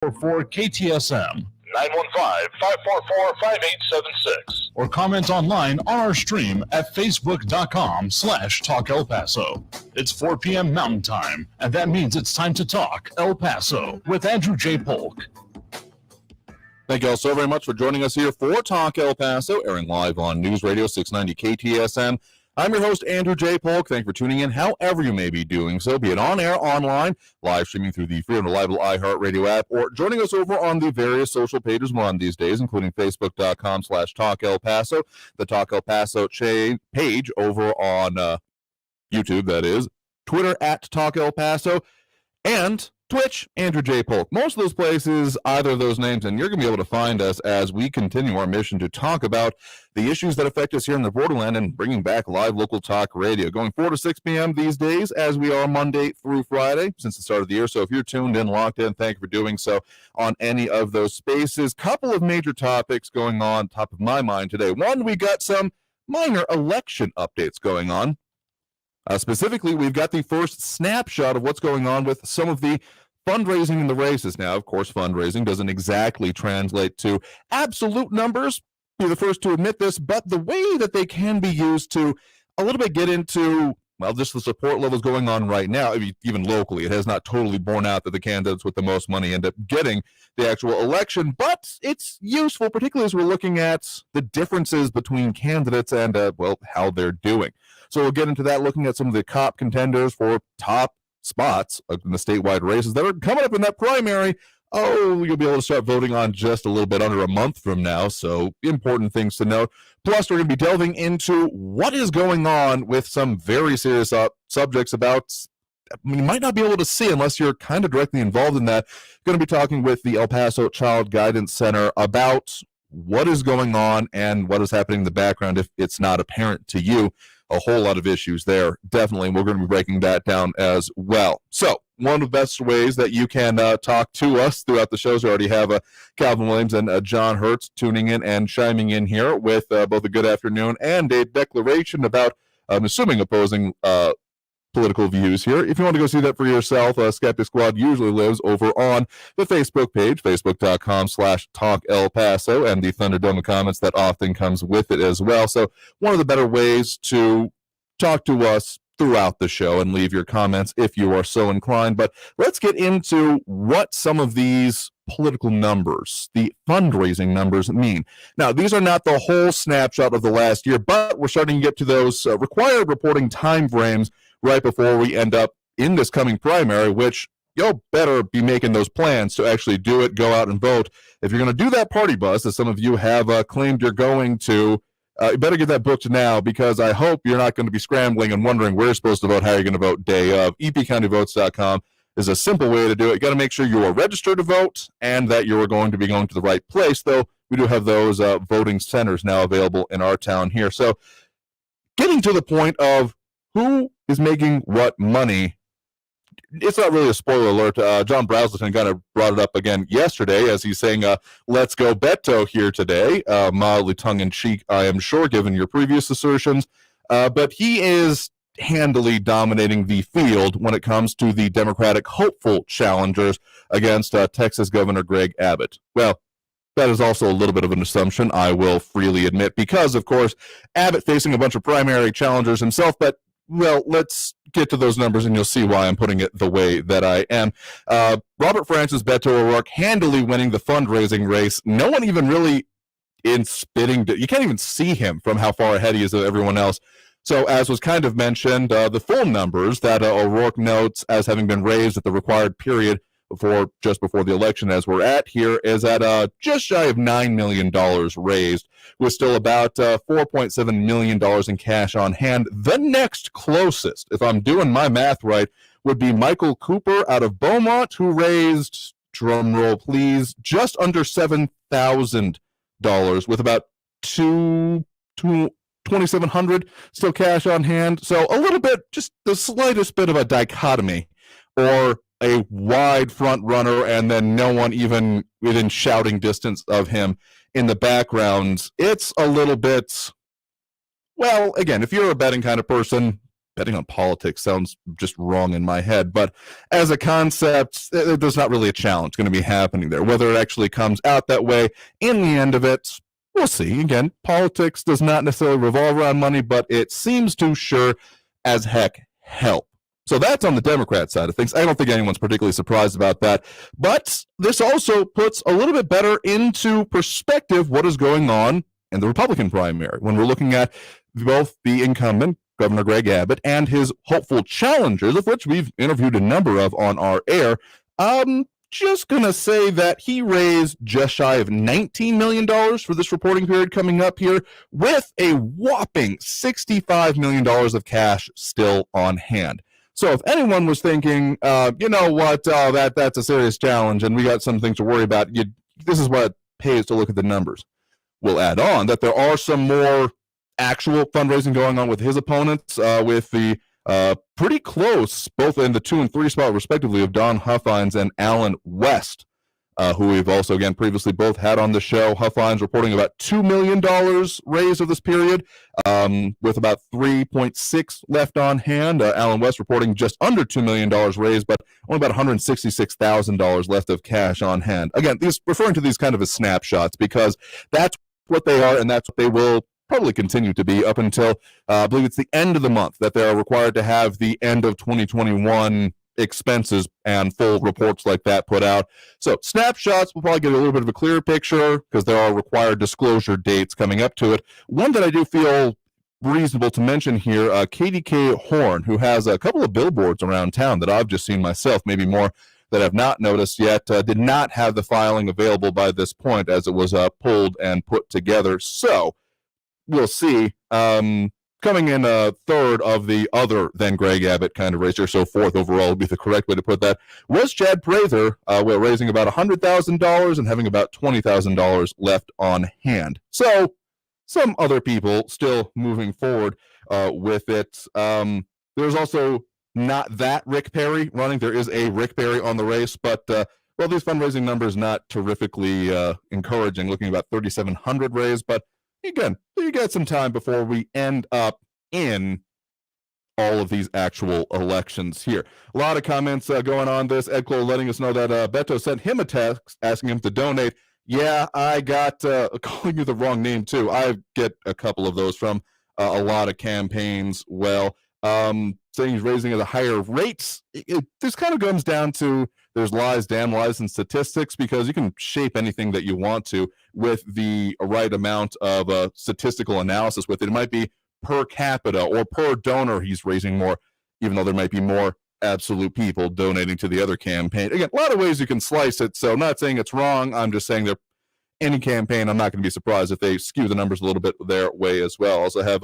for KTSM 915-544-5876. or comment online on our stream at facebook.com/Talk El Paso. It's 4 p.m. Mountain Time, and that means it's time to talk El Paso with Andrew J. Polk. Thank you all so very much for joining us here for Talk El Paso, airing live on News Radio 690 KTSM. I'm your host, Andrew J. Polk. Thank you for tuning in, however you may be doing so, be it on air, online, live streaming through the free and reliable iHeartRadio app, or joining us over on the various social pages we're on these days, including facebook.com/Talk El Paso, the Talk El Paso page over on YouTube, that is, Twitter at Talk El Paso, and Twitch, Andrew J. Polk. Most of those places, either of those names, and you're going to be able to find us as we continue our mission to talk about the issues that affect us here in the borderland and bringing back live local talk radio. Going 4 to 6 p.m. these days, as we are Monday through Friday since the start of the year. So if you're tuned in, locked in, thank you for doing so on any of those spaces. Couple of major topics going on top of my mind today. One, we got some minor election updates going on. Specifically, we've got the first snapshot of what's going on with some of the fundraising in the races. Now, of course, fundraising doesn't exactly translate to absolute numbers. Be the first to admit this, but the way that they can be used to a little bit get into, well, just the support levels going on right now, even locally. It has not totally borne out that the candidates with the most money end up getting the actual election, but it's useful, particularly as we're looking at the differences between candidates and, how they're doing. So we'll get into that, looking at some of the top contenders for top spots in the statewide races that are coming up in that primary. Oh, you'll be able to start voting on just a little bit under a month from now, so important things to note. Plus, we're going to be delving into what is going on with some very serious subjects about you might not be able to see unless you're kind of directly involved in that. Going to be talking with the El Paso Child Guidance Center about what is going on and what is happening in the background if it's not apparent to you. A whole lot of issues there, definitely. We're going to be breaking that down as well. So one of the best ways that you can talk to us throughout the shows, we already have Calvin Williams and John Hertz tuning in and chiming in here with both a good afternoon and a declaration about, I'm assuming, opposing political views here. If you want to go see that for yourself, Skeptic Squad usually lives over on the Facebook page, facebook.com/Talk El Paso, and the Thunderdome comments that often comes with it as well. So one of the better ways to talk to us throughout the show and leave your comments if you are so inclined. But let's get into what some of these political numbers, the fundraising numbers, mean. Now, these are not the whole snapshot of the last year, but we're starting to get to those required reporting timeframes right before we end up in this coming primary, which you'll better be making those plans to actually do it, go out and vote. If you're going to do that party bus, as some of you have claimed you're going to, you better get that booked now, because I hope you're not going to be scrambling and wondering where you're supposed to vote, how you're going to vote day of. epcountyvotes.com is a simple way to do it. You got to make sure you are registered to vote and that you are going to be going to the right place, though we do have those voting centers now available in our town here. So getting to the point of who is making what money, it's not really a spoiler alert. John Brazelton kind of brought it up again yesterday as he's saying, let's go Beto here today. Mildly tongue-in-cheek, I am sure, given your previous assertions. But he is handily dominating the field when it comes to the Democratic hopeful challengers against Texas Governor Greg Abbott. Well, that is also a little bit of an assumption, I will freely admit, because, of course, Abbott facing a bunch of primary challengers himself, but well, let's get to those numbers and you'll see why I'm putting it the way that I am. Robert Francis Beto O'Rourke handily winning the fundraising race. No one even really in spitting. You can't even see him from how far ahead he is of everyone else. So as was kind of mentioned, the full numbers that O'Rourke notes as having been raised at the required period just before the election as we're at here is at just shy of $9 million raised, with still about $4.7 million in cash on hand. The next closest, if I'm doing my math right, would be Michael Cooper out of Beaumont, who raised, drum roll please, just under $7,000 with about $2,700 still cash on hand. So a little bit, just the slightest bit of a dichotomy, or a wide front runner and then no one even within shouting distance of him in the background. It's a little bit, well, again, if you're a betting kind of person, betting on politics sounds just wrong in my head, but as a concept, there's not really a challenge going to be happening there. Whether it actually comes out that way in the end of it, we'll see. Again, politics does not necessarily revolve around money, but it seems to sure as heck help. So that's on the Democrat side of things. I don't think anyone's particularly surprised about that. But this also puts a little bit better into perspective what is going on in the Republican primary when we're looking at both the incumbent, Governor Greg Abbott, and his hopeful challengers, of which we've interviewed a number of on our air. Just going to say that he raised just shy of $19 million for this reporting period coming up here, with a whopping $65 million of cash still on hand. So if anyone was thinking, you know what, that's a serious challenge and we got some things to worry about, this is what it pays to look at the numbers. We'll add on that there are some more actual fundraising going on with his opponents, with the pretty close, both in the 2 and 3 spot respectively, of Don Huffines and Alan West, who we've also, again, previously both had on the show. Huffines reporting about $2 million raised of this period, with about 3.6 left on hand. Alan West reporting just under $2 million raised, but only about $166,000 left of cash on hand. Again, these referring to these kind of as snapshots, because that's what they are, and that's what they will probably continue to be up until, I believe it's the end of the month, that they're required to have the end of 2021 expenses and full reports like that put out. So snapshots will probably get a little bit of a clearer picture because there are required disclosure dates coming up to it. One that I do feel reasonable to mention here, KDK Horn, who has a couple of billboards around town that I've just seen myself, maybe more that I've not noticed yet, did not have the filing available by this point as it was pulled and put together. So we'll see. Coming in third of the other than Greg Abbott kind of race here, so fourth overall would be the correct way to put that, was Chad Prather, raising about $100,000 and having about $20,000 left on hand. So some other people still moving forward with it. There's also not that Rick Perry running. There is a Rick Perry on the race, but well, these fundraising numbers not terrifically encouraging, looking at about 3,700 raised, but again, you got some time before we end up in all of these actual elections here. A lot of comments going on this. Ed Cole letting us know that Beto sent him a text asking him to donate. Yeah, I got calling you the wrong name too. I get a couple of those from a lot of campaigns. Well, saying he's raising at a higher rate. This kind of comes down to there's lies, damn lies, and statistics, because you can shape anything that you want to with the right amount of statistical analysis with it. It might be per capita or per donor he's raising more, even though there might be more absolute people donating to the other campaign. Again, a lot of ways you can slice it, so I'm not saying it's wrong. I'm just saying that any campaign, I'm not going to be surprised if they skew the numbers a little bit their way as well. Also have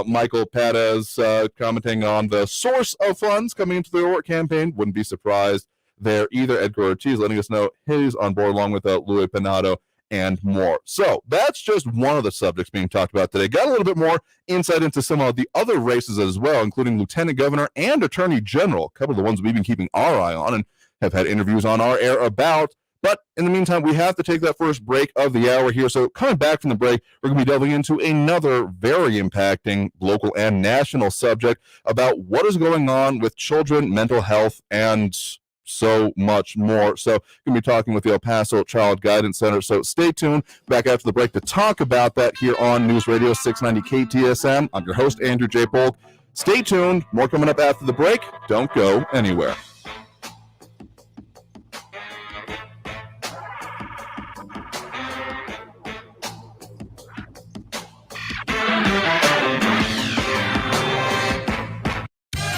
Michael Perez commenting on the source of funds coming into the O'Rourke campaign. Wouldn't be surprised there either. Edgar Ortiz letting us know he's on board along with Louis Panado and more. So that's just one of the subjects being talked about today. Got a little bit more insight into some of the other races as well, including Lieutenant Governor and Attorney General, a couple of the ones we've been keeping our eye on and have had interviews on our air about. But in the meantime, we have to take that first break of the hour here. So coming back from the break, we're going to be delving into another very impacting local and national subject about what is going on with children, mental health, and so much more. So we're going to be talking with the El Paso Child Guidance Center. So stay tuned. Back after the break to talk about that here on News Radio 690 KTSM. I'm your host, Andrew J. Polk. Stay tuned. More coming up after the break. Don't go anywhere.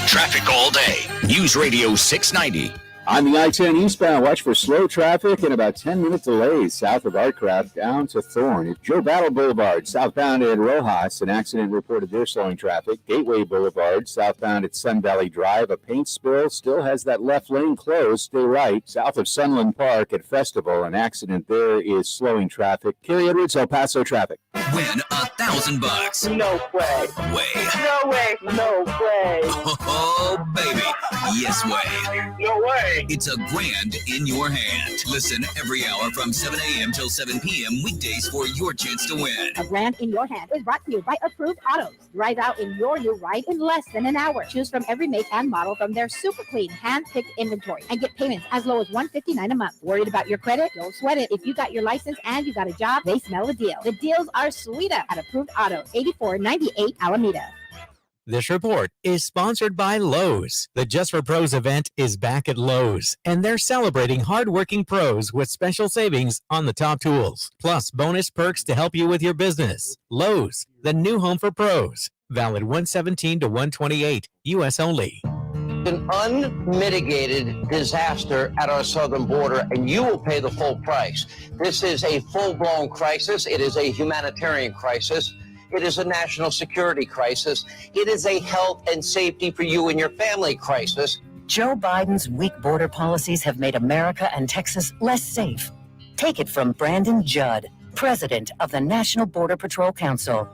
Traffic all day. News Radio 690. On the I-10 eastbound, watch for slow traffic and about 10-minute delays south of Artcraft down to Thorne. At Joe Battle Boulevard, southbound at Rojas, an accident reported there slowing traffic. Gateway Boulevard, southbound at Sun Valley Drive, a paint spill still has that left lane closed. Stay right. South of Sunland Park at Festival, an accident there is slowing traffic. Kerry Edwards, El Paso traffic. Win $1,000. No way. Way. No way. No way. Oh, baby. Yes way. No way. day. It's a grand in your hand. Listen every hour from 7 a.m. till 7 p.m. weekdays for your chance to win. A grand in your hand is brought to you by Approved Autos. Drive out in your new ride in less than an hour. Choose from every make and model from their super clean, hand-picked inventory and get payments as low as $159 a month. Worried about your credit? Don't sweat it. If you got your license and you got a job, they smell the deal. The deals are sweeter at Approved Autos, 8498 Alameda. This report is sponsored by Lowe's. The Just for Pros event is back at Lowe's, and they're celebrating hardworking pros with special savings on the top tools, plus bonus perks to help you with your business. Lowe's, the new home for pros. Valid 117 to 128, U.S. only. An unmitigated disaster at our southern border, and you will pay the full price. This is a full-blown crisis. It is a humanitarian crisis. It is a national security crisis. It is a health and safety for you and your family crisis. Joe Biden's weak border policies have made America and Texas less safe. Take it from Brandon Judd, president of the National Border Patrol Council.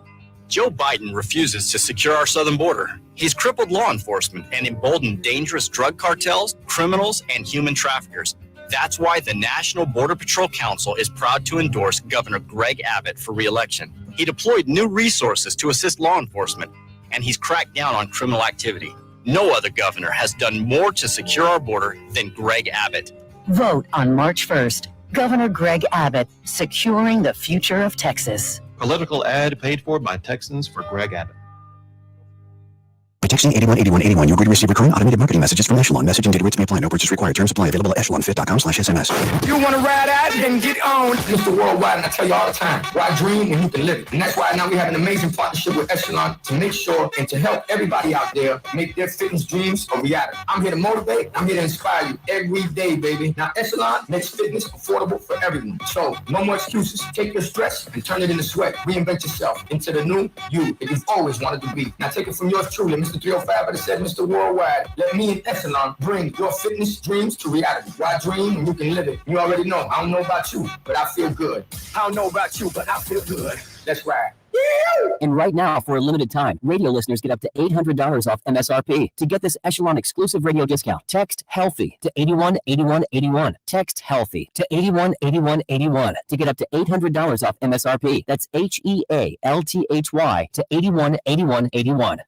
Joe Biden refuses to secure our southern border. He's crippled law enforcement and emboldened dangerous drug cartels, criminals, and human traffickers. That's why the National Border Patrol Council is proud to endorse Governor Greg Abbott for re-election. He deployed new resources to assist law enforcement, and he's cracked down on criminal activity. No other governor has done more to secure our border than Greg Abbott. Vote on March 1st. Governor Greg Abbott, securing the future of Texas. Political ad paid for by Texans for Greg Abbott. By texting 818181, you agree to receive recurring automated marketing messages from Echelon. Message and data rates may apply. No purchase required. Terms apply. Available at echelonfit.com/SMS. You want to ride out and get on? Mr. Worldwide, and I tell you all the time, why dream when you can live it? And that's why now we have an amazing partnership with Echelon to make sure and to help everybody out there make their fitness dreams a reality. I'm here to motivate. I'm here to inspire you every day, baby. Now, Echelon makes fitness affordable for everyone. So, no more excuses. Take your stress and turn it into sweat. Reinvent yourself into the new you that you've always wanted to be. Now, take it from yours truly, Mr. 305, but it said, Mr. Worldwide, let me and Echelon bring your fitness dreams to reality. Why dream when you can live it? You already know. I don't know about you, but I feel good. I don't know about you, but I feel good. That's right. And right now, for a limited time, radio listeners get up to $800 off MSRP. To get this Echelon exclusive radio discount, text HEALTHY to 818181. Text HEALTHY to 818181 to get up to $800 off MSRP. That's HEALTHY to 818181.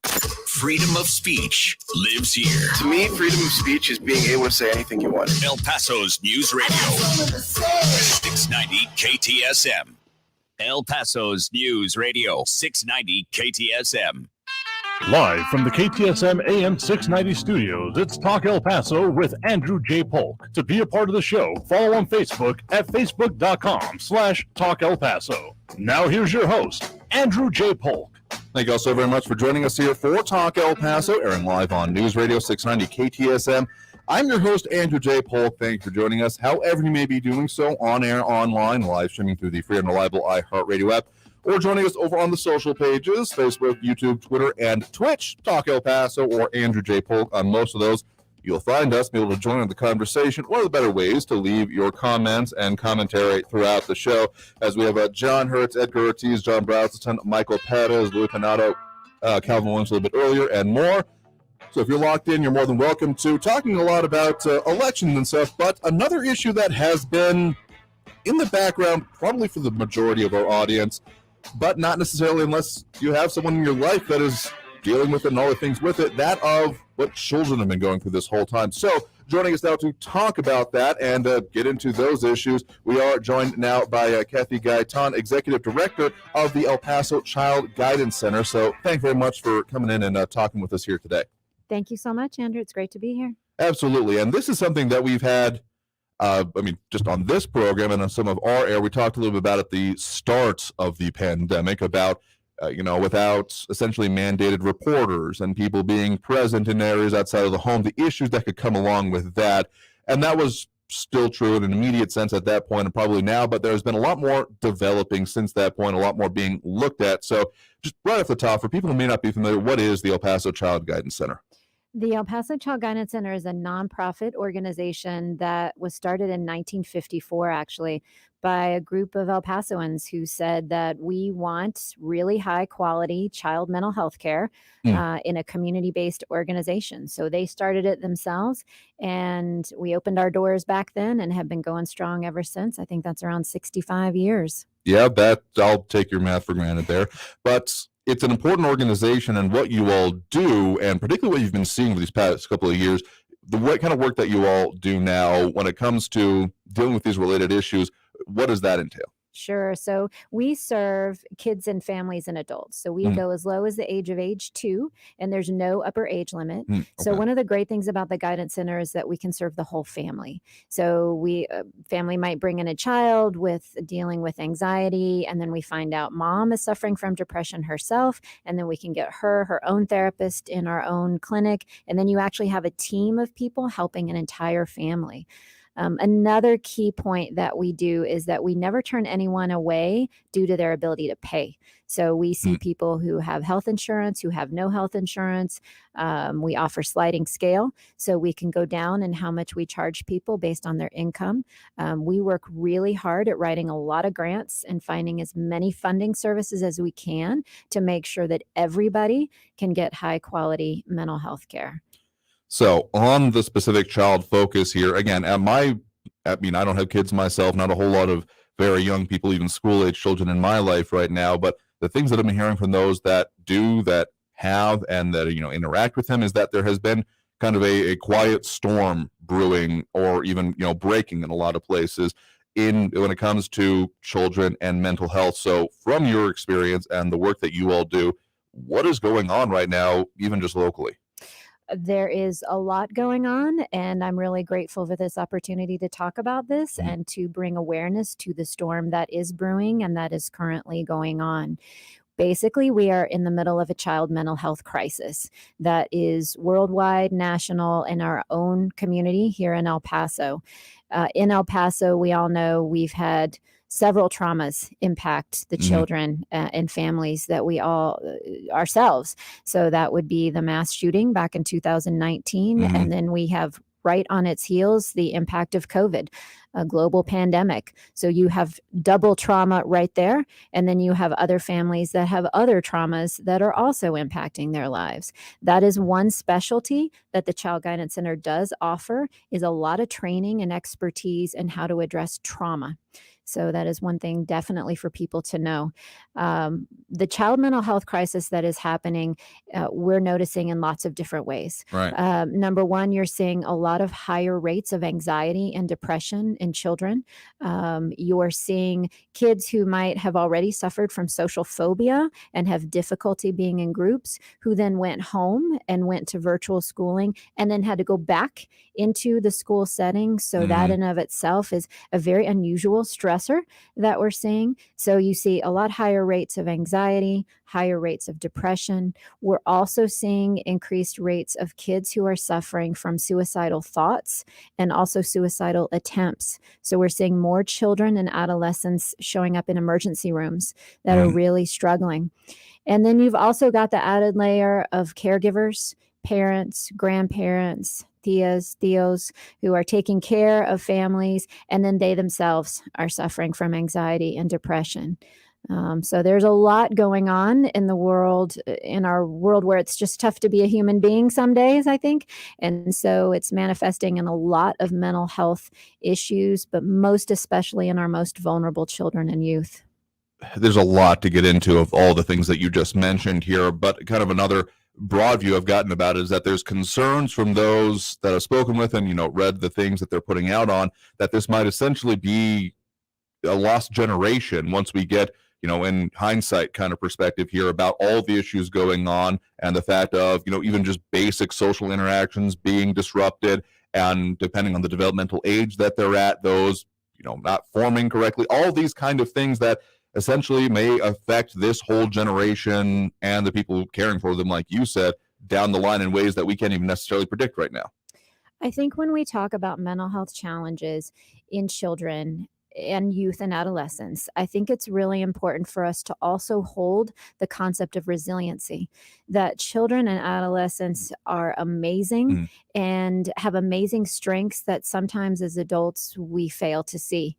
Freedom of speech lives here. To me, freedom of speech is being able to say anything you want. El Paso's News Radio, 690 KTSM. El Paso's News Radio, 690 KTSM. Live from the KTSM AM 690 studios, it's Talk El Paso with Andrew J. Polk. To be a part of the show, follow on Facebook at facebook.com/Talk El Paso. Now here's your host, Andrew J. Polk. Thank you all so very much for joining us here for Talk El Paso, airing live on News Radio 690 KTSM. I'm your host, Andrew J. Polk. Thank you for joining us, however you may be doing so, on air, online, live streaming through the free and reliable iHeartRadio app, or joining us over on the social pages, Facebook, YouTube, Twitter, and Twitch, Talk El Paso, or Andrew J. Polk. On most of those, you'll find us, be able to join in the conversation. One of the better ways to leave your comments and commentary throughout the show, as we have John Hertz, Edgar Ortiz, John Browston, Michael Perez, Louis Panato, Calvin Williams a little bit earlier, and more. So if you're locked in, you're more than welcome to. Talking a lot about elections and stuff, but another issue that has been in the background, probably for the majority of our audience, but not necessarily unless you have someone in your life that is dealing with it and all the things with it, that of what children have been going through this whole time. So joining us now to talk about that and get into those issues, we are joined now by Kathy Gaitan, Executive Director of the El Paso Child Guidance Center. So thank you very much for coming in and talking with us here today. Thank you so much, Andrew. It's great to be here. Absolutely. And this is something that we've had, just on this program and on some of our air, we talked a little bit about at the start of the pandemic about, without essentially mandated reporters and people being present in areas outside of the home, the issues that could come along with that. And that was still true in an immediate sense at that point and probably now, but there's been a lot more developing since that point, a lot more being looked at. So just right off the top, for people who may not be familiar, what is the El Paso Child Guidance Center? The El Paso Child Guidance Center is a nonprofit organization that was started in 1954, actually, by a group of El Pasoans who said that we want really high quality child mental health care in a community based organization. So they started it themselves, and we opened our doors back then and have been going strong ever since. I think that's around 65 years. Yeah, that I'll take your math for granted there. But it's an important organization, and what you all do, and particularly what you've been seeing for these past couple of years, what kind of work that you all do now when it comes to dealing with these related issues, what does that entail? Sure. So we serve kids and families and adults. So we go as low as the age 2, and there's no upper age limit. So one of the great things about the Guidance Center is that we can serve the whole family. So family might bring in a child with dealing with anxiety, and then we find out mom is suffering from depression herself, and then we can get her own therapist in our own clinic. And then you actually have a team of people helping an entire family. Another key point that we do is that we never turn anyone away due to their ability to pay. So we see people who have health insurance, who have no health insurance. We offer sliding scale, so we can go down in how much we charge people based on their income. We work really hard at writing a lot of grants and finding as many funding services as we can to make sure that everybody can get high quality mental health care. So on the specific child focus here, again, I don't have kids myself, not a whole lot of very young people, even school-age children in my life right now, but the things that I've been hearing from those that have, and that, interact with him is that there has been kind of a quiet storm brewing, or even, breaking in a lot of places when it comes to children and mental health. So from your experience and the work that you all do, what is going on right now, even just locally? There is a lot going on, and I'm really grateful for this opportunity to talk about this and to bring awareness to the storm that is brewing and that is currently going on. Basically, we are in the middle of a child mental health crisis that is worldwide, national, in our own community here in El Paso. In El Paso, we all know we've had several traumas impact the children and families that we all ourselves. So that would be the mass shooting back in 2019. And then we have right on its heels the impact of COVID, a global pandemic. So you have double trauma right there. And then you have other families that have other traumas that are also impacting their lives. That is one specialty that the Child Guidance Center does offer, is a lot of training and expertise in how to address trauma. So that is one thing definitely for people to know. The child mental health crisis that is happening, we're noticing in lots of different ways. Right. Number one, you're seeing a lot of higher rates of anxiety and depression in children. You're seeing kids who might have already suffered from social phobia and have difficulty being in groups, who then went home and went to virtual schooling and then had to go back into the school setting. So that in of itself is a very unusual stressor that we're seeing. So you see a lot higher rates of anxiety, higher rates of depression. We're also seeing increased rates of kids who are suffering from suicidal thoughts and also suicidal attempts. So we're seeing more children and adolescents showing up in emergency rooms that are really struggling. And then you've also got the added layer of caregivers, parents, grandparents, tios, who are taking care of families, and then they themselves are suffering from anxiety and depression. So there's a lot going on in the world, in our world, where it's just tough to be a human being some days, I think. And so it's manifesting in a lot of mental health issues, but most especially in our most vulnerable children and youth. There's a lot to get into of all the things that you just mentioned here, but kind of another broad view I've gotten about it is that there's concerns from those that I've spoken with and, read the things that they're putting out on, that this might essentially be a lost generation once we get, in hindsight kind of perspective here, about all the issues going on and the fact of, even just basic social interactions being disrupted, and depending on the developmental age that they're at, those, not forming correctly, all these kind of things that essentially may affect this whole generation and the people caring for them, like you said, down the line in ways that we can't even necessarily predict right now. I think when we talk about mental health challenges in children, and youth and adolescents, I think it's really important for us to also hold the concept of resiliency, that children and adolescents are amazing and have amazing strengths that sometimes as adults we fail to see.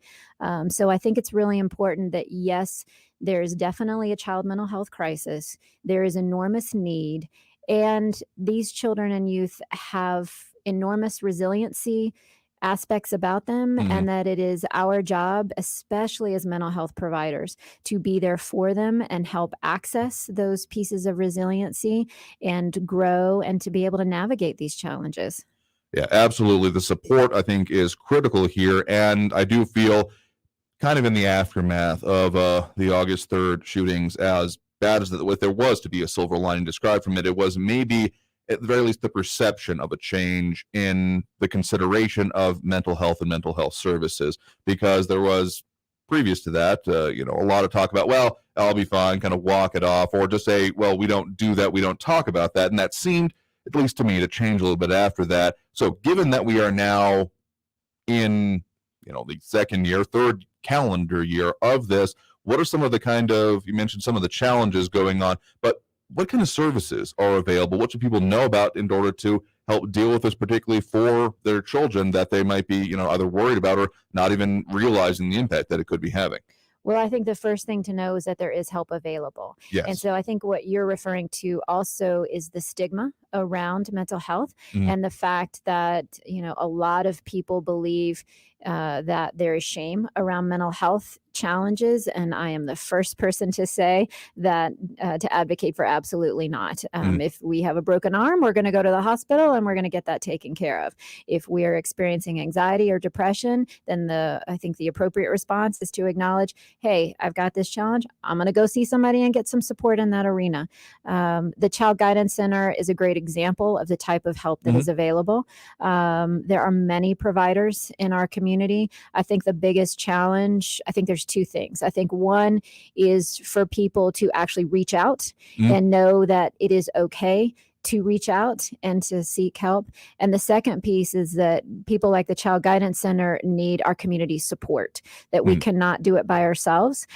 So I think it's really important that, yes, there is definitely a child mental health crisis. There is enormous need. And these children and youth have enormous resiliency aspects about them, and that it is our job, especially as mental health providers, to be there for them and help access those pieces of resiliency and grow and to be able to navigate these challenges. Yeah, absolutely. The support, I think, is critical here. And I do feel kind of in the aftermath of the August 3rd shootings, as bad as if there was to be a silver lining described from it, it was maybe at the very least the perception of a change in the consideration of mental health and mental health services, because there was previous to that, a lot of talk about, well, I'll be fine, kind of walk it off, or just say, well, we don't do that, we don't talk about that. And that seemed, at least to me, to change a little bit after that. So given that we are now in, the third calendar year of this, what are some of the you mentioned some of the challenges going on, but what kind of services are available? What should people know about in order to help deal with this, particularly for their children that they might be, either worried about or not even realizing the impact that it could be having? Well, I think the first thing to know is that there is help available. Yes. And so I think what you're referring to also is the stigma around mental health and the fact that, a lot of people believe that there is shame around mental health challenges. And I am the first person to say that to advocate for absolutely not. If we have a broken arm, we're going to go to the hospital and we're going to get that taken care of. If we are experiencing anxiety or depression, then I think the appropriate response is to acknowledge, hey, I've got this challenge. I'm going to go see somebody and get some support in that arena. The Child Guidance Center is a great example of the type of help that is available. There are many providers in our community. I think the biggest challenge, I think there's two things. I think one is for people to actually reach out and know that it is okay to reach out and to seek help. And the second piece is that people like the Child Guidance Center need our community support, that we cannot do it by ourselves.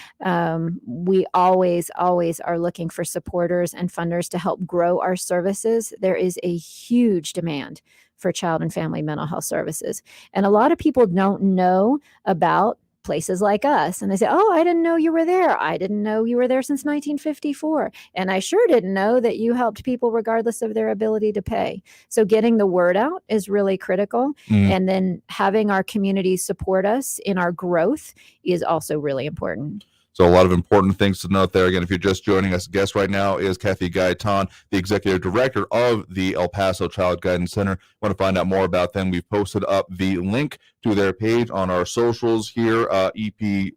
We always are looking for supporters and funders to help grow our services. There is a huge demand for child and family mental health services. And a lot of people don't know about places like us. And they say, oh, I didn't know you were there. I didn't know you were there since 1954. And I sure didn't know that you helped people regardless of their ability to pay. So getting the word out is really critical. And then having our community support us in our growth is also really important. So a lot of important things to note there. Again, if you're just joining us, guest right now is Kathy Gaetan, the executive director of the El Paso Child Guidance Center. Want to find out more about them? We've posted up the link to their page on our socials here, epcgc.org.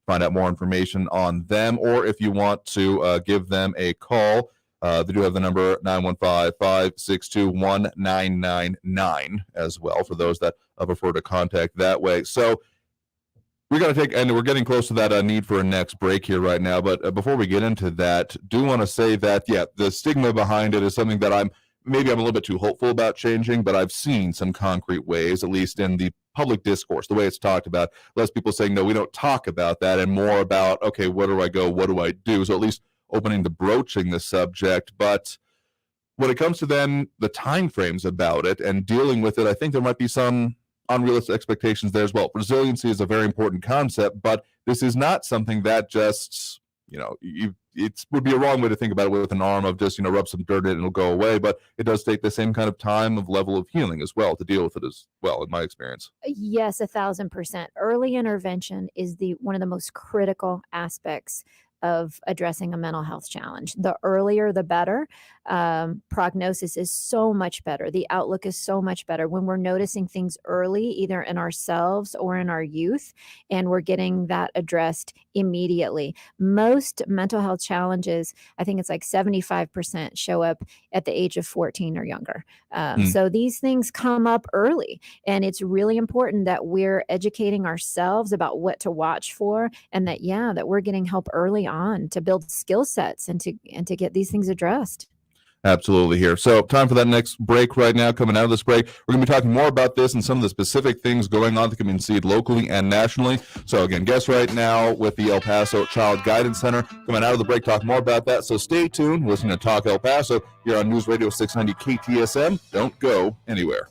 Find out more information on them, or if you want to give them a call, they do have the number 915-562-1999 as well for those that prefer to contact that way. So we're going to and we're getting close to that need for a next break here right now. But before we get into that, do want to say that, the stigma behind it is something that I'm a little bit too hopeful about changing, but I've seen some concrete ways, at least in the public discourse, the way it's talked about, less people saying, no, we don't talk about that, and more about, okay, where do I go? What do I do? So at least opening broaching the subject. But when it comes to then the timeframes about it and dealing with it, I think there might be some unrealistic expectations there as well. Resiliency is a very important concept, but this is not something that just, it would be a wrong way to think about it with an arm of just, rub some dirt in it and it'll go away, but it does take the same kind of time of level of healing as well to deal with it as well, in my experience. Yes, 1,000%. Early intervention is one of the most critical aspects of addressing a mental health challenge. The earlier, the better. Prognosis is so much better. The outlook is so much better when we're noticing things early, either in ourselves or in our youth, and we're getting that addressed immediately. Most mental health challenges, I think it's like 75% show up at the age of 14 or younger. So these things come up early, and it's really important that we're educating ourselves about what to watch for, and that we're getting help early on to build skill sets and to get these things addressed. Absolutely here. So time for that next break right now. Coming out of this break, we're going to be talking more about this and some of the specific things going on that can be seen locally and nationally. So again, guests right now with the El Paso Child Guidance Center. Coming out of the break, talk more about that. So stay tuned. Listen to Talk El Paso here on News Radio 690 KTSM. Don't go anywhere.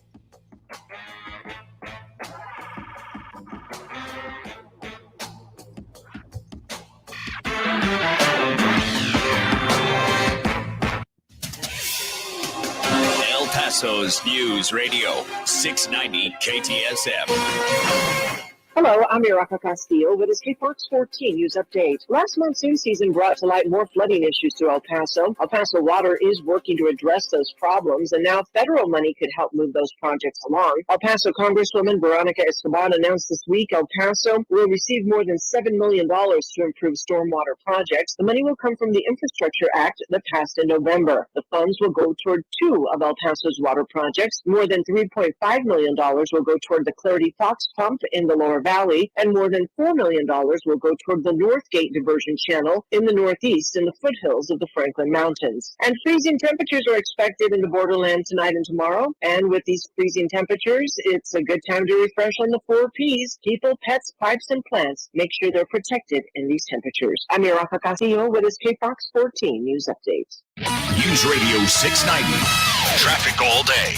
El Paso's News Radio 690 KTSM. Hello, I'm Iraca Castillo with this Fox 14 News Update. Last monsoon season brought to light more flooding issues through El Paso. El Paso Water is working to address those problems, and now federal money could help move those projects along. El Paso Congresswoman Veronica Escobar announced this week El Paso will receive more than $7 million to improve stormwater projects. The money will come from the Infrastructure Act that passed in November. The funds will go toward two of El Paso's water projects. More than $3.5 million will go toward the Clarity Fox Pump in the Lower Valley, and more than $4 million will go toward the Northgate Diversion Channel in the Northeast in the foothills of the Franklin Mountains. And freezing temperatures are expected in the borderland tonight and tomorrow. And with these freezing temperatures, it's a good time to refresh on the 4 Ps: people, pets, pipes, and plants. Make sure they're protected in these temperatures. I'm Iraca Castillo with this Fox 14 News Update. News Radio 690. Traffic all day.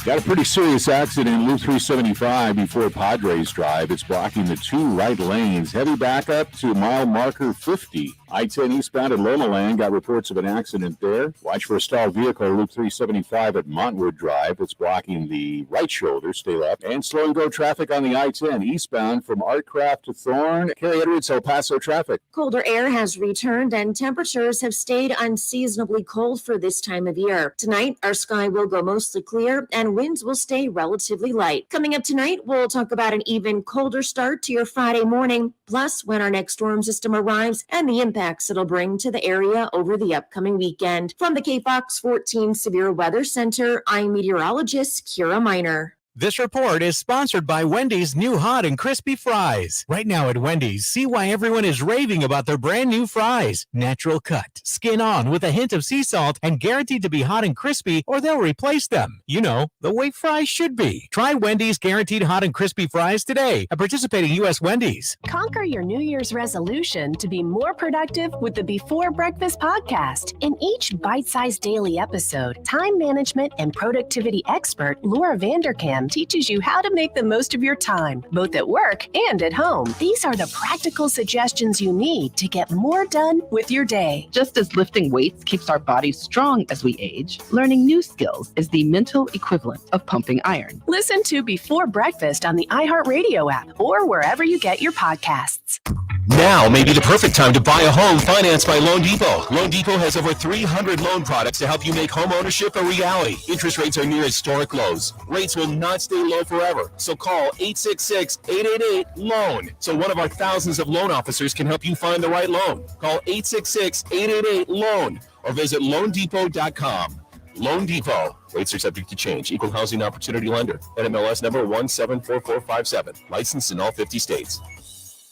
Got a pretty serious accident, Loop 375 before Padres Drive. It's blocking the 2 right lanes. Heavy backup to mile marker 50. I-10 eastbound at Loma Land got reports of an accident there. Watch for a stalled vehicle, Loop 375 at Montwood Drive. It's blocking the right shoulder. Stay left. And slow and go traffic on the I-10 eastbound from Artcraft to Thorne. Carrie Edwards, El Paso traffic. Colder air has returned and temperatures have stayed unseasonably cold for this time of year. Tonight, our sky will go mostly clear and winds will stay relatively light. Coming up tonight, we'll talk about an even colder start to your Friday morning, plus when our next storm system arrives and the impacts it'll bring to the area over the upcoming weekend. From the KFOX 14 Severe Weather Center, I'm meteorologist Kira Miner. This report is sponsored by Wendy's new hot and crispy fries. Right now at Wendy's, see why everyone is raving about their brand new fries. Natural cut, skin on with a hint of sea salt, and guaranteed to be hot and crispy or they'll replace them. You know, the way fries should be. Try Wendy's guaranteed hot and crispy fries today at participating U.S. Wendy's. Conquer your New Year's resolution to be more productive with the Before Breakfast podcast. In each bite-sized daily episode, time management and productivity expert Laura Vanderkam teaches you how to make the most of your time, both at work and at home. These are the practical suggestions you need to get more done with your day. Just as lifting weights keeps our bodies strong as we age, learning new skills is the mental equivalent of pumping iron. Listen to Before Breakfast on the iHeartRadio app or wherever you get your podcasts. Now may be the perfect time to buy a home financed by Loan Depot. Loan Depot has over 300 loan products to help you make home ownership a reality. Interest rates are near historic lows. Rates will not stay low forever. So call 866-888-LOAN so one of our thousands of loan officers can help you find the right loan. Call 866-888-LOAN or visit loandepot.com. Loan Depot. Rates are subject to change. Equal housing opportunity lender. NMLS number 174457. Licensed in all 50 states.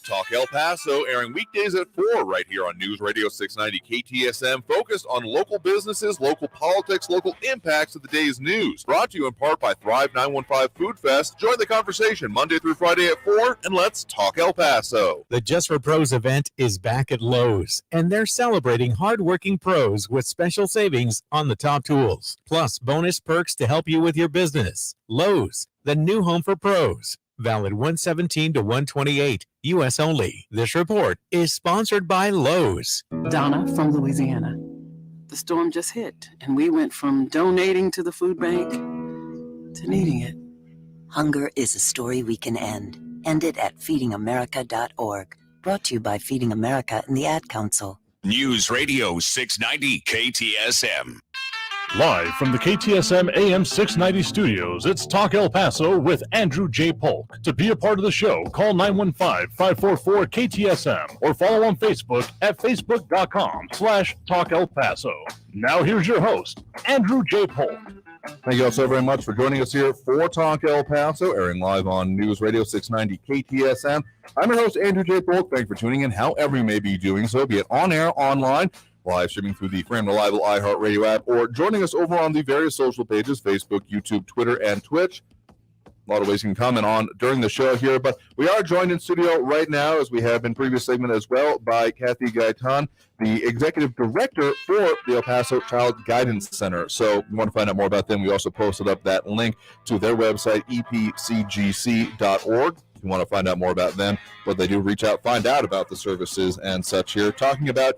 Talk El Paso, airing weekdays at 4 right here on News Radio 690 KTSM, focused on local businesses, local politics, local impacts of the day's news. Brought to you in part by Thrive 915 Food Fest. Join the conversation Monday through Friday at 4, and let's talk El Paso. The Just for Pros event is back at Lowe's, and they're celebrating hardworking pros with special savings on the top tools, plus bonus perks to help you with your business. Lowe's, the new home for pros. Valid 117 to 128, U.S. only. This report is sponsored by Lowe's. Donna from Louisiana. The storm just hit, and we went from donating to the food bank to needing it. Hunger is a story we can end. End it at feedingamerica.org. Brought to you by Feeding America and the Ad Council. News Radio 690 KTSM. Live from the KTSM AM 690 studios, it's Talk El Paso with Andrew J. Polk. To be a part of the show, call 915-544-KTSM or follow on Facebook at facebook.com/Talk El Paso. Now here's your host, Andrew J. Polk. Thank you all so very much for joining us here for Talk El Paso, airing live on News Radio 690 KTSM. I'm your host, Andrew J. Polk. Thank you for tuning in, however you may be doing so, be it on air, online, live streaming through the free and reliable iHeartRadio app, or joining us over on the various social pages, Facebook, YouTube, Twitter, and Twitch. A lot of ways you can comment on during the show here, but we are joined in studio right now, as we have in previous segment as well, by Kathy Gaitan, the executive director for the El Paso Child Guidance Center. So if you want to find out more about them, we also posted up that link to their website, epcgc.org. If you want to find out more about them, what they do, reach out, find out about the services and such here, talking about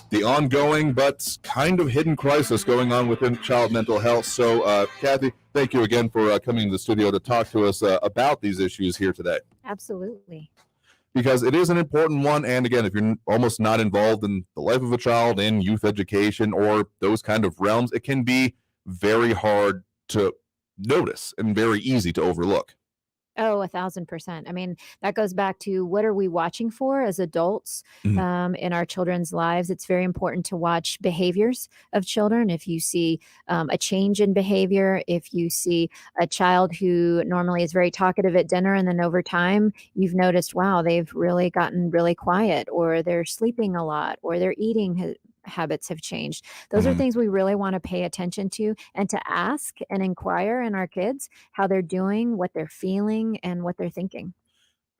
the ongoing but kind of hidden crisis going on within child mental health. So, Kathy, thank you again for coming to the studio to talk to us about these issues here today. Absolutely. Because it is an important one. And again, if you're almost not involved in the life of a child, in youth education or those kind of realms, it can be very hard to notice and very easy to overlook. Oh, 1,000%. I mean, that goes back to what are we watching for as adults in our children's lives? It's very important to watch behaviors of children. If you see a change in behavior, if you see a child who normally is very talkative at dinner and then over time you've noticed, wow, they've really gotten really quiet, or they're sleeping a lot, or their eating habits have changed. Those are things we really want to pay attention to, and to ask and inquire in our kids how they're doing, what they're feeling, and what they're thinking.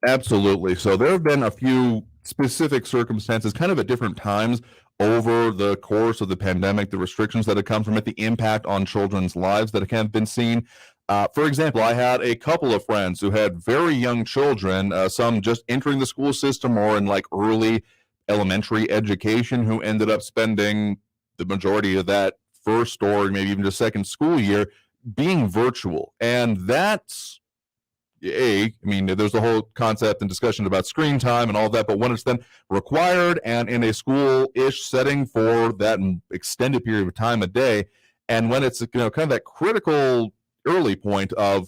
Absolutely. So there have been a few specific circumstances kind of at different times over the course of the pandemic, the restrictions that have come from it, the impact on children's lives that have been seen. For example, I had a couple of friends who had very young children, some just entering the school system or in like early elementary education, who ended up spending the majority of that first or maybe even just second school year being virtual. And that's, I mean, there's the whole concept and discussion about screen time and all that, but when it's then required and in a school-ish setting for that extended period of time a day, and when it's, kind of that critical early point of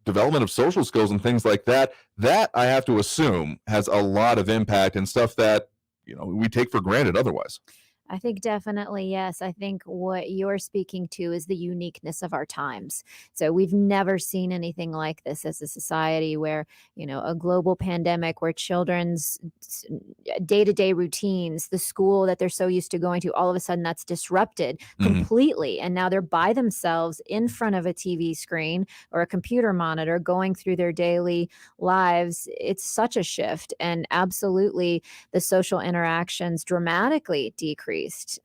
development of social skills and things like that, that I have to assume has a lot of impact and stuff that, we take for granted otherwise. I think definitely, yes. I think what you're speaking to is the uniqueness of our times. So we've never seen anything like this as a society where, a global pandemic where children's day-to-day routines, the school that they're so used to going to, all of a sudden that's disrupted completely. And now they're by themselves in front of a TV screen or a computer monitor going through their daily lives. It's such a shift. And absolutely the social interactions dramatically decrease.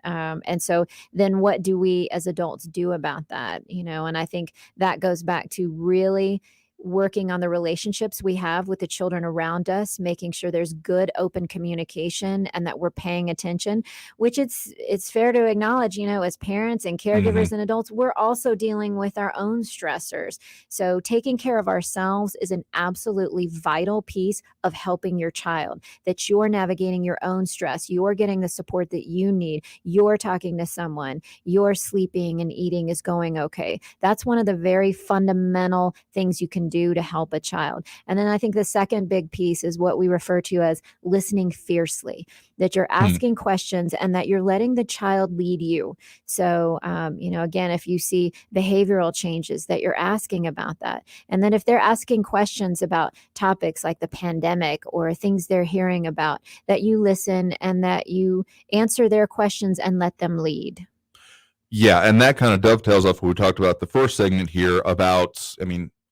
And so then what do we as adults do about that? And I think that goes back to really working on the relationships we have with the children around us, making sure there's good open communication and that we're paying attention, which it's fair to acknowledge, as parents and caregivers and adults, we're also dealing with our own stressors. So taking care of ourselves is an absolutely vital piece of helping your child, that you're navigating your own stress, you're getting the support that you need, you're talking to someone, you're sleeping and eating is going okay. That's one of the very fundamental things you can do to help a child. And then I think the second big piece is what we refer to as listening fiercely, that you're asking questions and that you're letting the child lead you. So, again, if you see behavioral changes, that you're asking about that. And then if they're asking questions about topics like the pandemic or things they're hearing about, that you listen and that you answer their questions and let them lead. Yeah, and that kind of dovetails off what we talked about the first segment here about,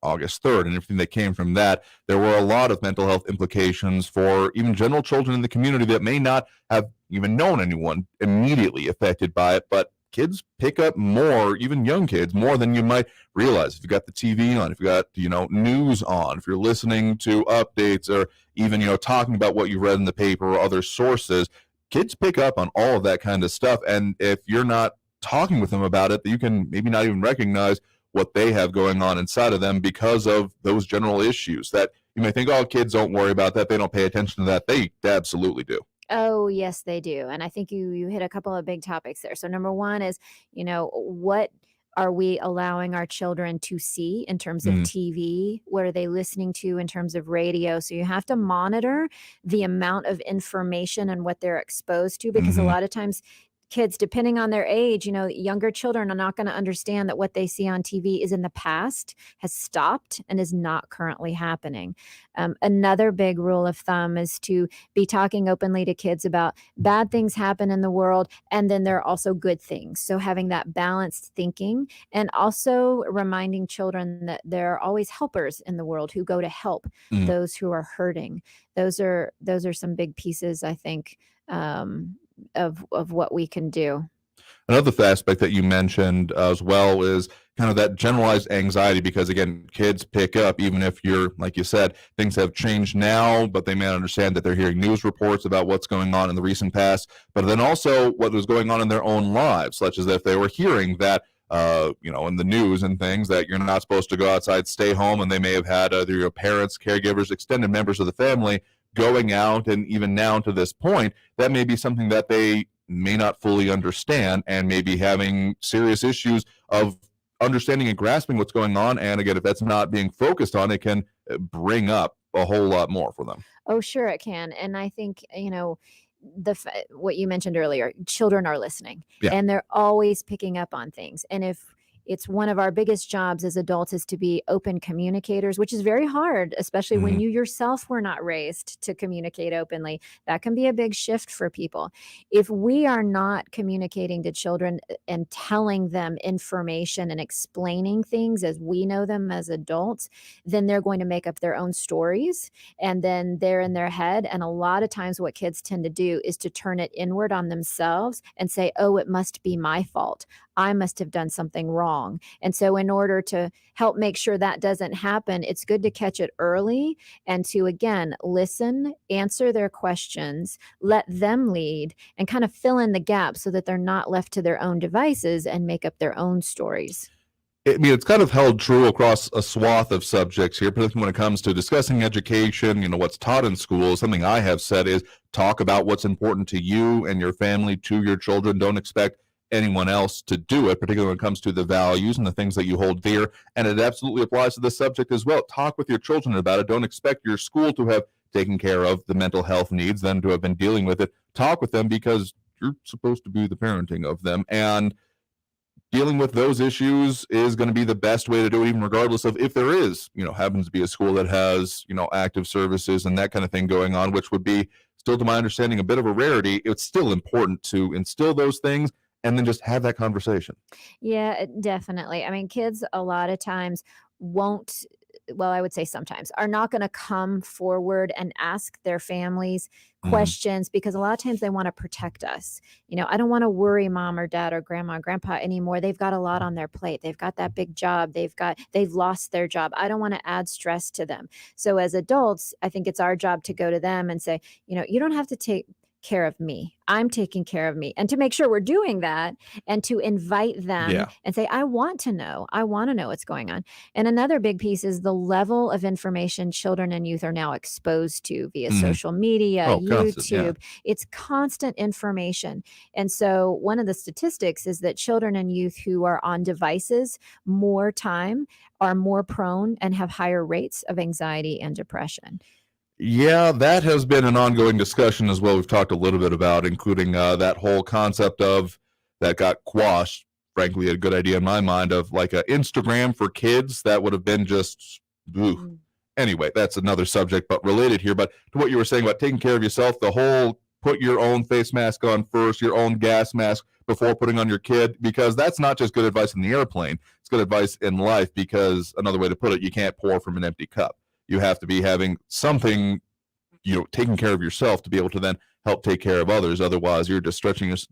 August 3rd and everything that came from that. There were a lot of mental health implications for even general children in the community that may not have even known anyone immediately affected by it, but kids pick up more, even young kids, more than you might realize. If you got the TV on, if you got, news on, if you're listening to updates or even, talking about what you read in the paper or other sources, kids pick up on all of that kind of stuff. And if you're not talking with them about it, you can maybe not even recognize what they have going on inside of them because of those general issues that you may think, oh, kids don't worry about that, they don't pay attention to that. They absolutely do. Oh, yes, they do. And I think you hit a couple of big topics there. So number one is, what are we allowing our children to see in terms of TV? What are they listening to in terms of radio? So you have to monitor the amount of information and what they're exposed to, because a lot of times kids, depending on their age, younger children are not going to understand that what they see on TV is in the past, has stopped, and is not currently happening. Another big rule of thumb is to be talking openly to kids about bad things happen in the world, and then there are also good things. So having that balanced thinking, and also reminding children that there are always helpers in the world who go to help those who are hurting. Those are some big pieces, I think, of what we can do. Another aspect that you mentioned as well is kind of that generalized anxiety, because again, kids pick up, even if you're, like you said, things have changed now, but they may not understand that they're hearing news reports about what's going on in the recent past, but then also what was going on in their own lives, such as if they were hearing that in the news and things, that you're not supposed to go outside, stay home, and they may have had either your parents, caregivers, extended members of the family going out, and even now to this point, that may be something that they may not fully understand, and may be having serious issues of understanding and grasping what's going on. And again, if that's not being focused on, it can bring up a whole lot more for them. Oh, sure it can. And I think, what you mentioned earlier, children are listening, and they're always picking up on things. And if it's one of our biggest jobs as adults is to be open communicators, which is very hard, especially when you yourself were not raised to communicate openly. That can be a big shift for people. If we are not communicating to children and telling them information and explaining things as we know them as adults, then they're going to make up their own stories, and then they're in their head. And a lot of times what kids tend to do is to turn it inward on themselves and say, oh, it must be my fault. I must have done something wrong. And so in order to help make sure that doesn't happen, it's good to catch it early and to, again, listen, answer their questions, let them lead, and kind of fill in the gaps so that they're not left to their own devices and make up their own stories. I mean, it's kind of held true across a swath of subjects here, particularly when it comes to discussing education, what's taught in school. Something I have said is talk about what's important to you and your family, to your children. Don't expect anyone else to do it, particularly when it comes to the values and the things that you hold dear. And it absolutely applies to this subject as well. Talk with your children about it. Don't expect your school to have taken care of the mental health needs, them to have been dealing with it. Talk with them, because you're supposed to be the parenting of them. And dealing with those issues is going to be the best way to do it, even regardless of if there is, happens to be a school that has, active services and that kind of thing going on, which would be still, to my understanding, a bit of a rarity. It's still important to instill those things and then just have that conversation. Yeah, definitely. I mean, kids a lot of times won't, well, I would say sometimes, are not going to come forward and ask their families questions, because a lot of times they want to protect us. I don't want to worry mom or dad or grandma or grandpa anymore. They've got a lot on their plate. They've got that big job. They've lost their job. I don't want to add stress to them. So as adults, I think it's our job to go to them and say, you don't have to take care of me. I'm taking care of me. And to make sure we're doing that, and to invite them and say, I want to know what's going on. And another big piece is the level of information children and youth are now exposed to via social media, YouTube. It's constant information. And so one of the statistics is that children and youth who are on devices more time are more prone and have higher rates of anxiety and depression. Yeah, that has been an ongoing discussion as well. We've talked a little bit about, including that whole concept of that got quashed. Frankly, a good idea in my mind of like an Instagram for kids. That would have been just, Anyway, that's another subject, but related here. But to what you were saying about taking care of yourself, the whole put your own face mask on first, your own gas mask before putting on your kid, because that's not just good advice in the airplane. It's good advice in life, because another way to put it, you can't pour from an empty cup. You have to be having something, taking care of yourself to be able to then help take care of others. Otherwise, you're just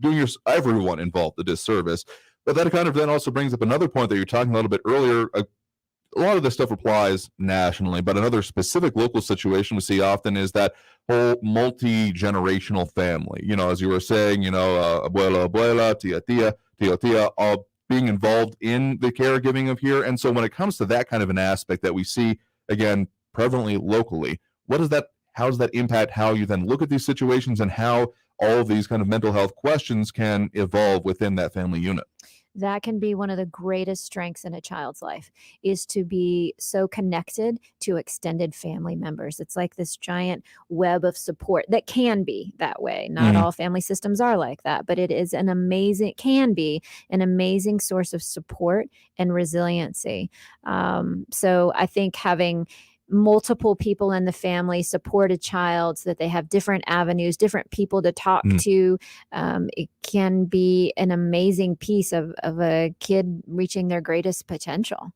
doing everyone involved a disservice. But that kind of then also brings up another point that you're talking a little bit earlier. A lot of this stuff applies nationally, but another specific local situation we see often is that whole multi-generational family. As you were saying, abuela, abuela, tia, tia, tio, tia, all being involved in the caregiving of here. And so when it comes to that kind of an aspect that we see, again, prevalently locally, how does that impact how you then look at these situations and how all of these kind of mental health questions can evolve within that family unit? That can be one of the greatest strengths in a child's life, is to be so connected to extended family members. It's like this giant web of support that can be that way. Not all family systems are like that, but it is can be an amazing source of support and resiliency. So I think having multiple people in the family support a child so that they have different avenues, different people to talk to. It can be an amazing piece of a kid reaching their greatest potential.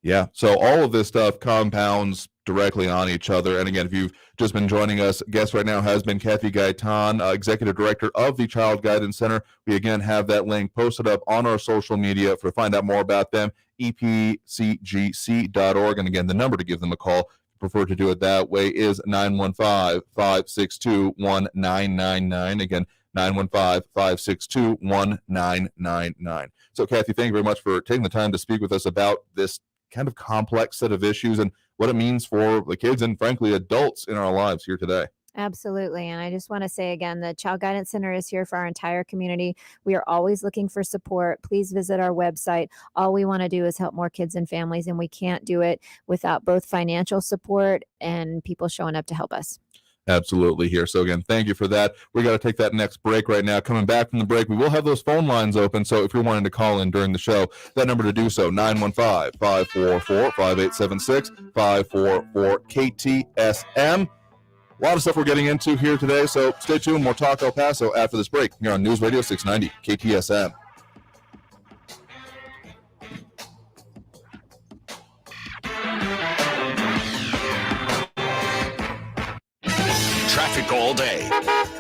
Yeah. So all of this stuff compounds directly on each other. And again, if you've just been joining us, guest right now has been Kathy Gaitan, Executive Director of the Child Guidance Center. We again have that link posted up on our social media to find out more about them, epcgc.org. And again, the number to give them a call, if you prefer to do it that way, is 915-562-1999. Again, 915-562-1999. So Kathy, thank you very much for taking the time to speak with us about this kind of complex set of issues and what it means for the kids and frankly adults in our lives here today. Absolutely. And I just want to say again, the Child Guidance Center is here for our entire community. We are always looking for support. Please visit our website. All we want to do is help more kids and families, and we can't do it without both financial support and people showing up to help us. Absolutely here. So again, thank you for that. We got to take that next break right now. Coming back from the break, we will have those phone lines open. So if you're wanting to call in during the show, that number to do so, 915-544-5876, 544-KTSM. A lot of stuff we're getting into here today. So stay tuned. More Talk El Paso after this break here on News Radio 690 KTSM. Traffic all day.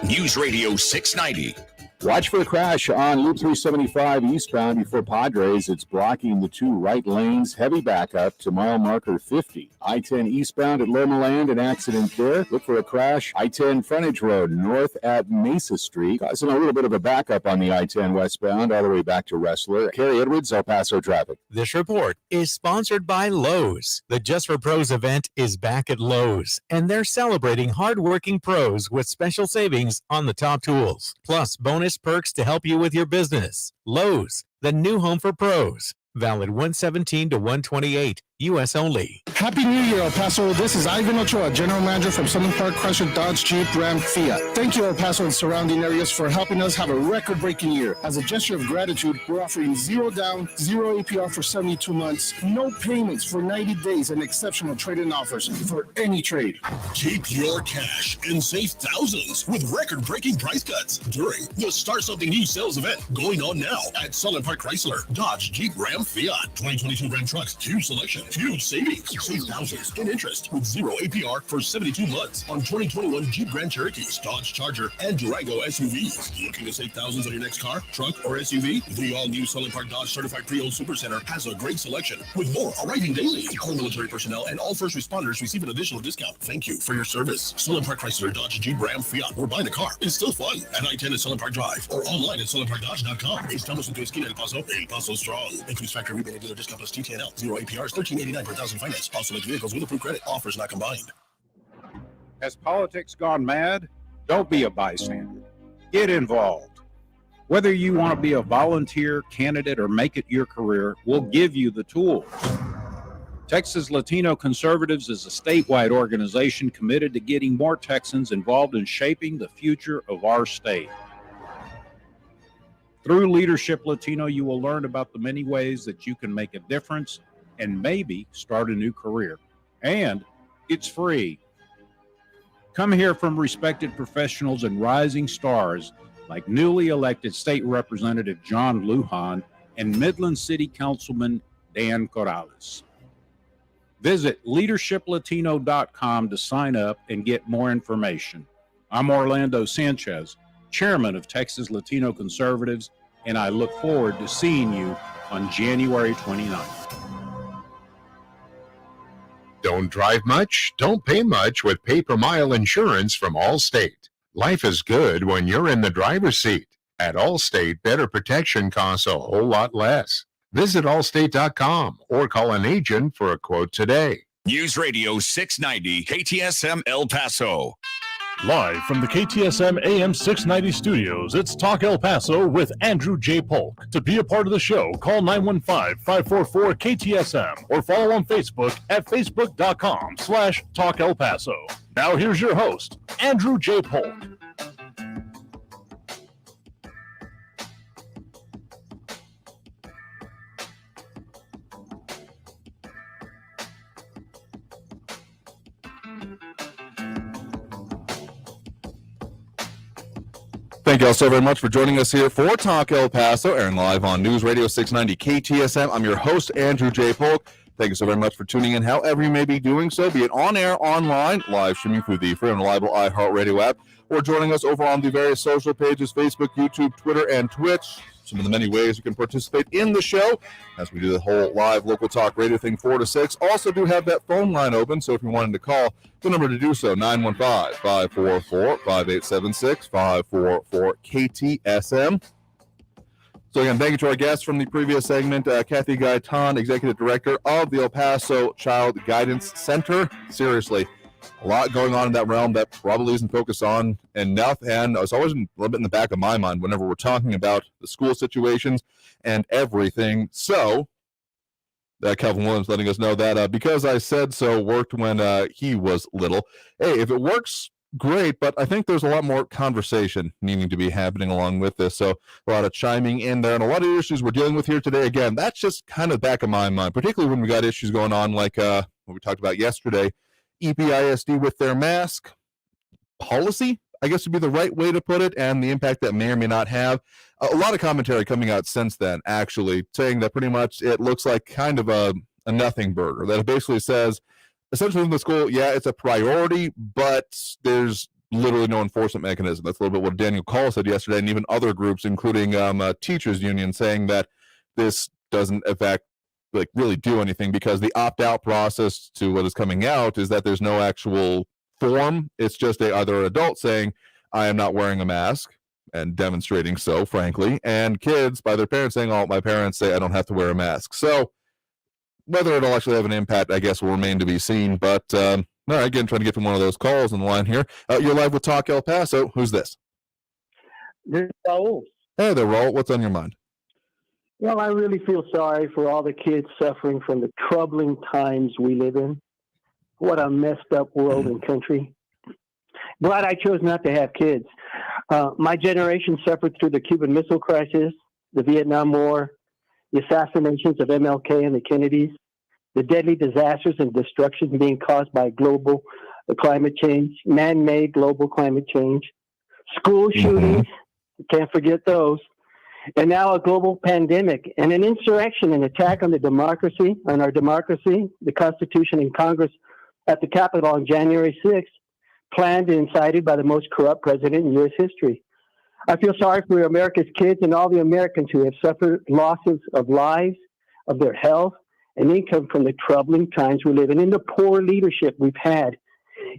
News Radio 690. Watch for a crash on Loop 375 eastbound before Padres. It's blocking the two right lanes. Heavy backup to mile marker 50. I-10 eastbound at Loma Land, an accident there. Look for a crash. I-10 frontage road north at Mesa Street. Causing a little bit of a backup on the I-10 westbound all the way back to Wrestler. Carrie Edwards, El Paso traffic. This report is sponsored by Lowe's. The Just for Pros event is back at Lowe's, and they're celebrating hardworking pros with special savings on the top tools, plus bonus perks to help you with your business. Lowe's, the new home for pros. Valid 117 to 128, U.S. only. Happy New Year, El Paso. This is Ivan Ochoa, General Manager from Southern Park Chrysler Dodge Jeep Ram Fiat. Thank you, El Paso and surrounding areas, for helping us have a record-breaking year. As a gesture of gratitude, we're offering 0 down, 0 APR for 72 months, no payments for 90 days, and exceptional trade-in offers for any trade. Keep your cash and save thousands with record-breaking price cuts during the Start Something New sales event going on now at Southern Park Chrysler Dodge Jeep Ram Fiat. 2022 Ram trucks, huge selection, huge savings. Save thousands in interest with 0 APR for 72 months on 2021 Jeep Grand Cherokees, Dodge Charger, and Durango SUVs. Looking to save thousands on your next car, truck, or SUV? The all-new Southern Park Dodge Certified Pre-Owned Supercenter has a great selection with more arriving daily. All military personnel and all first responders receive an additional discount. Thank you for your service. Southern Park Chrysler Dodge Jeep Ram Fiat. Or buying a car is still fun at I-10 at Southern Park Drive or online at southernparkdodge.com. It's Thomas and Esquina El Paso, El Paso Strong. Includes factory rebate and dealer discount plus TTNL. 0 APR is $13.89 per thousand finance. Also makes vehicles with approved credit. Offers not combined. Has politics gone mad? Don't be a bystander. Get involved. Whether you want to be a volunteer, candidate, or make it your career, we'll give you the tools. Texas Latino Conservatives is a statewide organization committed to getting more Texans involved in shaping the future of our state. Through Leadership Latino, you will learn about the many ways that you can make a difference and maybe start a new career. And it's free. Come hear from respected professionals and rising stars like newly elected State Representative John Lujan and Midland City Councilman Dan Corrales. Visit leadershiplatino.com to sign up and get more information. I'm Orlando Sanchez, Chairman of Texas Latino Conservatives, and I look forward to seeing you on January 29th. Don't drive much, don't pay much with pay-per-mile insurance from Allstate. Life is good when you're in the driver's seat. At Allstate, better protection costs a whole lot less. Visit allstate.com or call an agent for a quote today. News Radio 690 KTSM El Paso. Live from the KTSM AM 690 studios, it's Talk El Paso with Andrew J. Polk. To be a part of the show, call 915-544-KTSM or follow on Facebook at facebook.com/Talk El Paso. Now here's your host, Andrew J. Polk. Thank you all so very much for joining us here for Talk El Paso, airing live on News Radio 690 KTSM. I'm your host, Andrew J. Polk. Thank you so very much for tuning in, however you may be doing so, be it on air, online, live streaming through the free and reliable iHeartRadio app, or joining us over on the various social pages, Facebook, YouTube, Twitter, and Twitch. Some of the many ways you can participate in the show as we do the whole live local talk radio thing 4 to 6. Also do have that phone line open, so if you wanted to call, the number to do so, 915-544-5876, 544-KTSM. So again, thank you to our guests from the previous segment, Kathy Gaitan, Executive Director of the El Paso Child Guidance Center. Seriously, a lot going on in that realm that probably isn't focused on enough, and it's always a little bit in the back of my mind whenever we're talking about the school situations and everything. So, Calvin Williams letting us know that Because I Said So worked when he was little. Hey, if it works, great, but I think there's a lot more conversation needing to be happening along with this. So a lot of chiming in there, and a lot of issues we're dealing with here today. Again, that's just kind of back of my mind, particularly when we got issues going on like what we talked about yesterday, EPISD with their mask policy, I guess would be the right way to put it, and the impact that may or may not have. A lot of commentary coming out since then, actually, saying that pretty much it looks like kind of a nothing burger, that it basically says, essentially in the school, yeah, it's a priority, but there's literally no enforcement mechanism. That's a little bit what Daniel Call said yesterday, and even other groups, including teachers union, saying that this doesn't affect really do anything, because the opt-out process to what is coming out is that there's no actual form. It's just either an adult saying, I am not wearing a mask, and demonstrating so, frankly, and kids by their parents saying, oh, my parents say I don't have to wear a mask. So whether it'll actually have an impact, I guess, will remain to be seen. But all right, again, trying to get from one of those calls on the line here. You're live with Talk El Paso. Who's this? This is Raul. Hey there, Raul. What's on your mind? Well, I really feel sorry for all the kids suffering from the troubling times we live in. What a messed up world and country. Glad I chose not to have kids. My generation suffered through the Cuban Missile Crisis, the Vietnam War, the assassinations of MLK and the Kennedys, the deadly disasters and destruction being caused by global climate change, man-made global climate change, school shootings, can't forget those, and now a global pandemic and an insurrection, an attack on the democracy, on our democracy, the Constitution and Congress at the Capitol on January 6th, planned and incited by the most corrupt president in U.S. history. I feel sorry for America's kids and all the Americans who have suffered losses of lives, of their health, and income from the troubling times we live in, and the poor leadership we've had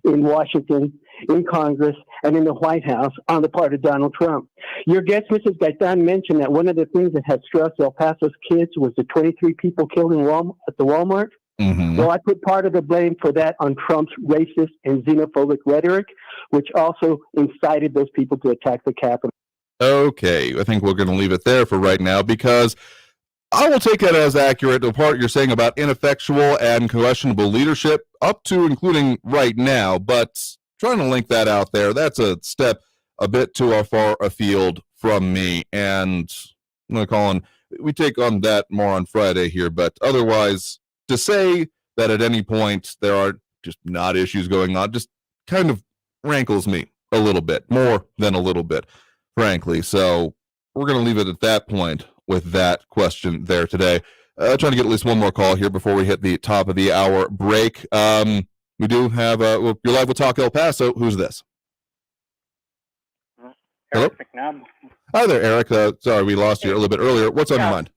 in Washington, in Congress, and in the White House on the part of Donald Trump. Your guest, Mrs. Gaitan, mentioned that one of the things that had stressed El Paso's kids was the 23 people killed in at the Walmart. Well, I put part of the blame for that on Trump's racist and xenophobic rhetoric, which also incited those people to attack the Capitol. Okay, I think we're going to leave it there for right now, because I will take it as accurate, the part you're saying about ineffectual and questionable leadership, up to including right now, but trying to link that out there, that's a step a bit too far afield from me, and I'm going to call on, we take on that more on Friday here, but otherwise, to say that at any point there are just not issues going on just kind of rankles me a little bit, more than a little bit, frankly. So we're going to leave it at that point with that question there today. Trying to get at least one more call here before we hit the top of the hour break. We do have, you're live with Talk El Paso. Who's this? Eric Hello? McNabb. Hi there, Eric. Sorry, we lost you a little bit earlier. What's on your mind?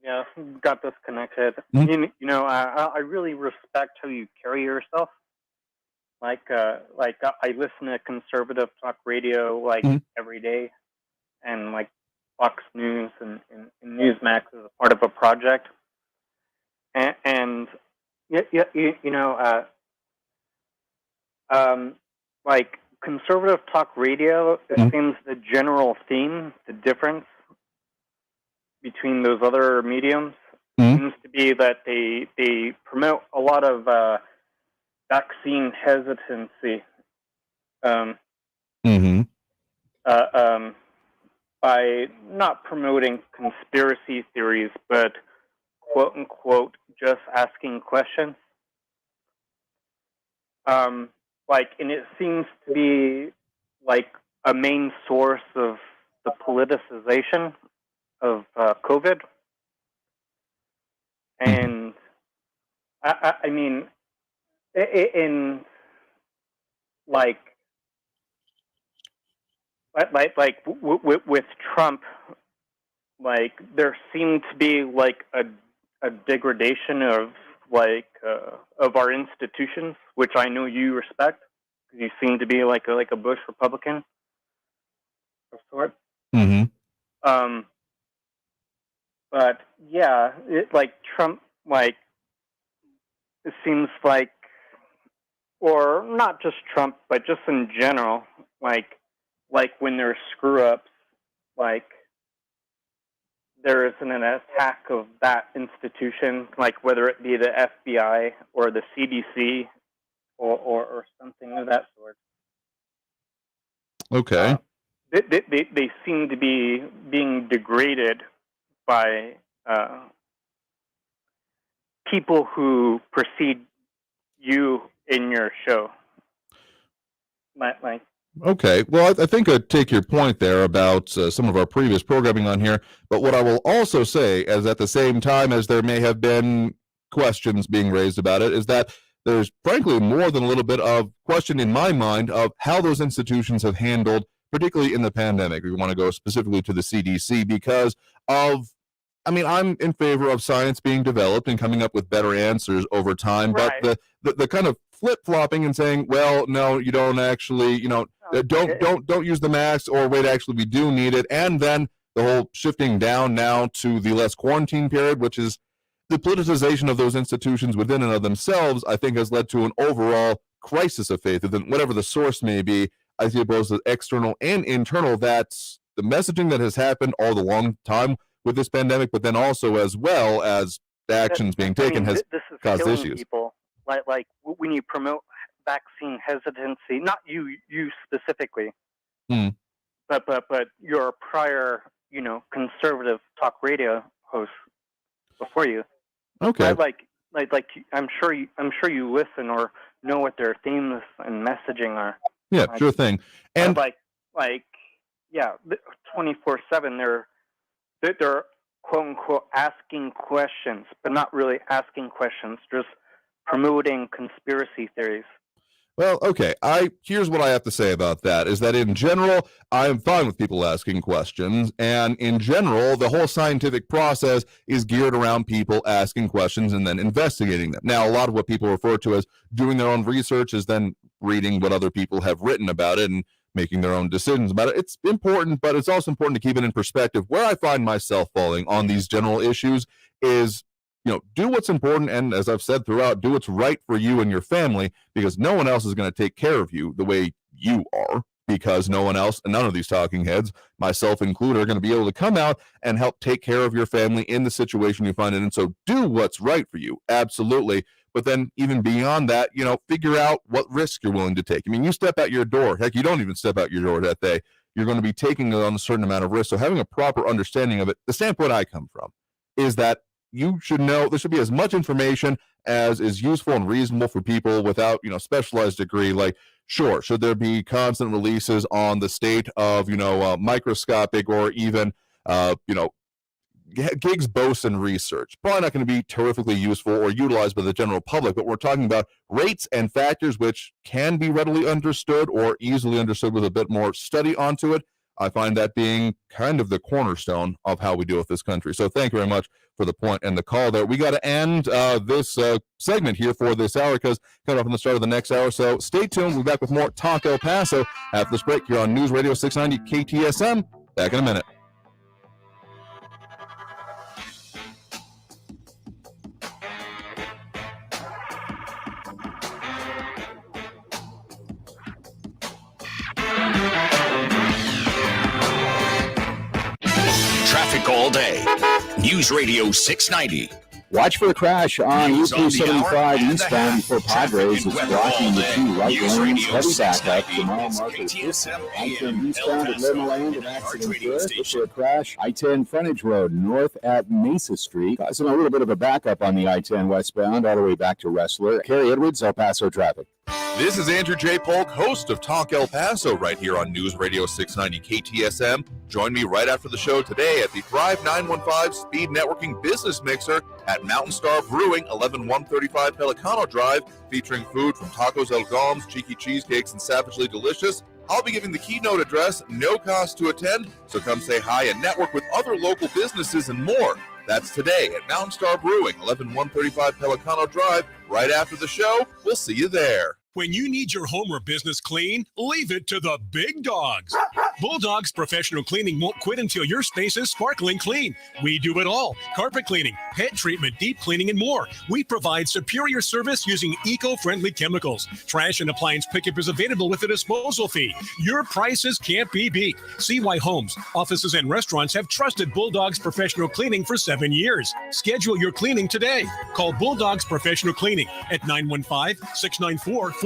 Yeah, got disconnected. Mm-hmm. You know, I really respect how you carry yourself. Like I listen to conservative talk radio every day, and like Fox News and Newsmax is a part of a project. And you know, like conservative talk radio, it seems the general theme, the difference between those other mediums seems to be that they promote a lot of vaccine hesitancy by not promoting conspiracy theories, but quote unquote just asking questions. And it seems to be like a main source of the politicization of COVID. And I mean, in with Trump, like there seemed to be like a degradation of our institutions, which I know you respect because you seem to be like a Bush Republican of sorts. But yeah, Trump, it seems like, or not just Trump, but just in general, like when there's screw ups, there isn't an attack of that institution, whether it be the FBI or the CDC or something of that sort. Okay. They seem to be being degraded by people who precede you in your show. Okay. Well, I think I take your point there about some of our previous programming on here. But what I will also say is at the same time as there may have been questions being raised about it, is that there's frankly more than a little bit of question in my mind of how those institutions have handled, particularly in the pandemic. We want to go specifically to the CDC because of, I mean, I'm in favor of science being developed and coming up with better answers over time. Right. But the kind of flip-flopping and saying, well, no, you don't actually, don't use the mask, or wait, actually we do need it. And then the whole shifting down now to the less quarantine period, which is the politicization of those institutions within and of themselves, I think has led to an overall crisis of faith, whatever the source may be. I suppose the external and internal, that's the messaging that has happened all the long time with this pandemic, but then also as well as the actions being taken has caused issues. People. Like when you promote vaccine hesitancy, not you specifically, but your prior, conservative talk radio hosts before you. Okay. I'm sure you listen or know what their themes and messaging are. Yeah, sure thing. And 24/7 they're quote unquote asking questions, but not really asking questions, just promoting conspiracy theories. Well, okay. Here's what I have to say about that, is that in general, I am fine with people asking questions. And in general, the whole scientific process is geared around people asking questions and then investigating them. Now, a lot of what people refer to as doing their own research is then reading what other people have written about it and making their own decisions about it. It's important, but it's also important to keep it in perspective. Where I find myself falling on these general issues is, do what's important, and as I've said throughout, do what's right for you and your family, because no one else is going to take care of you the way you are, because no one else, and none of these talking heads, myself included, are going to be able to come out and help take care of your family in the situation you find it in. So do what's right for you, absolutely. But then even beyond that, figure out what risk you're willing to take. I mean, you step out your door. Heck, you don't even step out your door that day. You're going to be taking on a certain amount of risk. So having a proper understanding of it, the standpoint I come from is that you should know there should be as much information as is useful and reasonable for people without, specialized degree. Like, sure, should there be constant releases on the state of, microscopic or even, Higgs boson research? Probably not going to be terrifically useful or utilized by the general public, but we're talking about rates and factors which can be readily understood or easily understood with a bit more study onto it. I find that being kind of the cornerstone of how we deal with this country. So thank you very much for the point and the call there. We got to end this segment here for this hour because coming up on the start of the next hour. So stay tuned. We'll be back with more Talk El Paso after this break here on News Radio 690 KTSM. Back in a minute. traffic all day. News Radio 690. Watch for the crash on News on the U-375 hour and the eastbound half. before Padres. It's Traffic blocking all the day. two right News lanes. Radio Heavy backup. 690. Jamal It's Marcus. KTSM I-10 AM eastbound El at Paso. Limoland. An Large accident radio there. station. Before a crash. I-10 frontage road north at Mesa Street. Causing a little bit of a backup on the I-10 westbound all the way back to Wrestler. Kerry Edwards, El Paso traffic. This is Andrew J. Polk, host of Talk El Paso, right here on News Radio 690 KTSM. Join me right after the show today at the Thrive 915 Speed Networking Business Mixer at Mountain Star Brewing, 11135 Pelicano Drive, featuring food from Tacos El Goms, cheeky cheesecakes, and savagely delicious. I'll be giving the keynote address, no cost to attend, so come say hi and network with other local businesses and more. That's today at Mountain Star Brewing, 11135 Pelicano Drive. Right after the show, we'll see you there. When you need your home or business clean, leave it to the big dogs. Bulldog's Professional Cleaning won't quit until your space is sparkling clean. We do it all. Carpet cleaning, pet treatment, deep cleaning, and more. We provide superior service using eco-friendly chemicals. Trash and appliance pickup is available with a disposal fee. Your prices can't be beat. See why homes, offices, and restaurants have trusted Bulldog's Professional Cleaning for 7 years. Schedule your cleaning today. Call Bulldog's Professional Cleaning at 915-694-4643.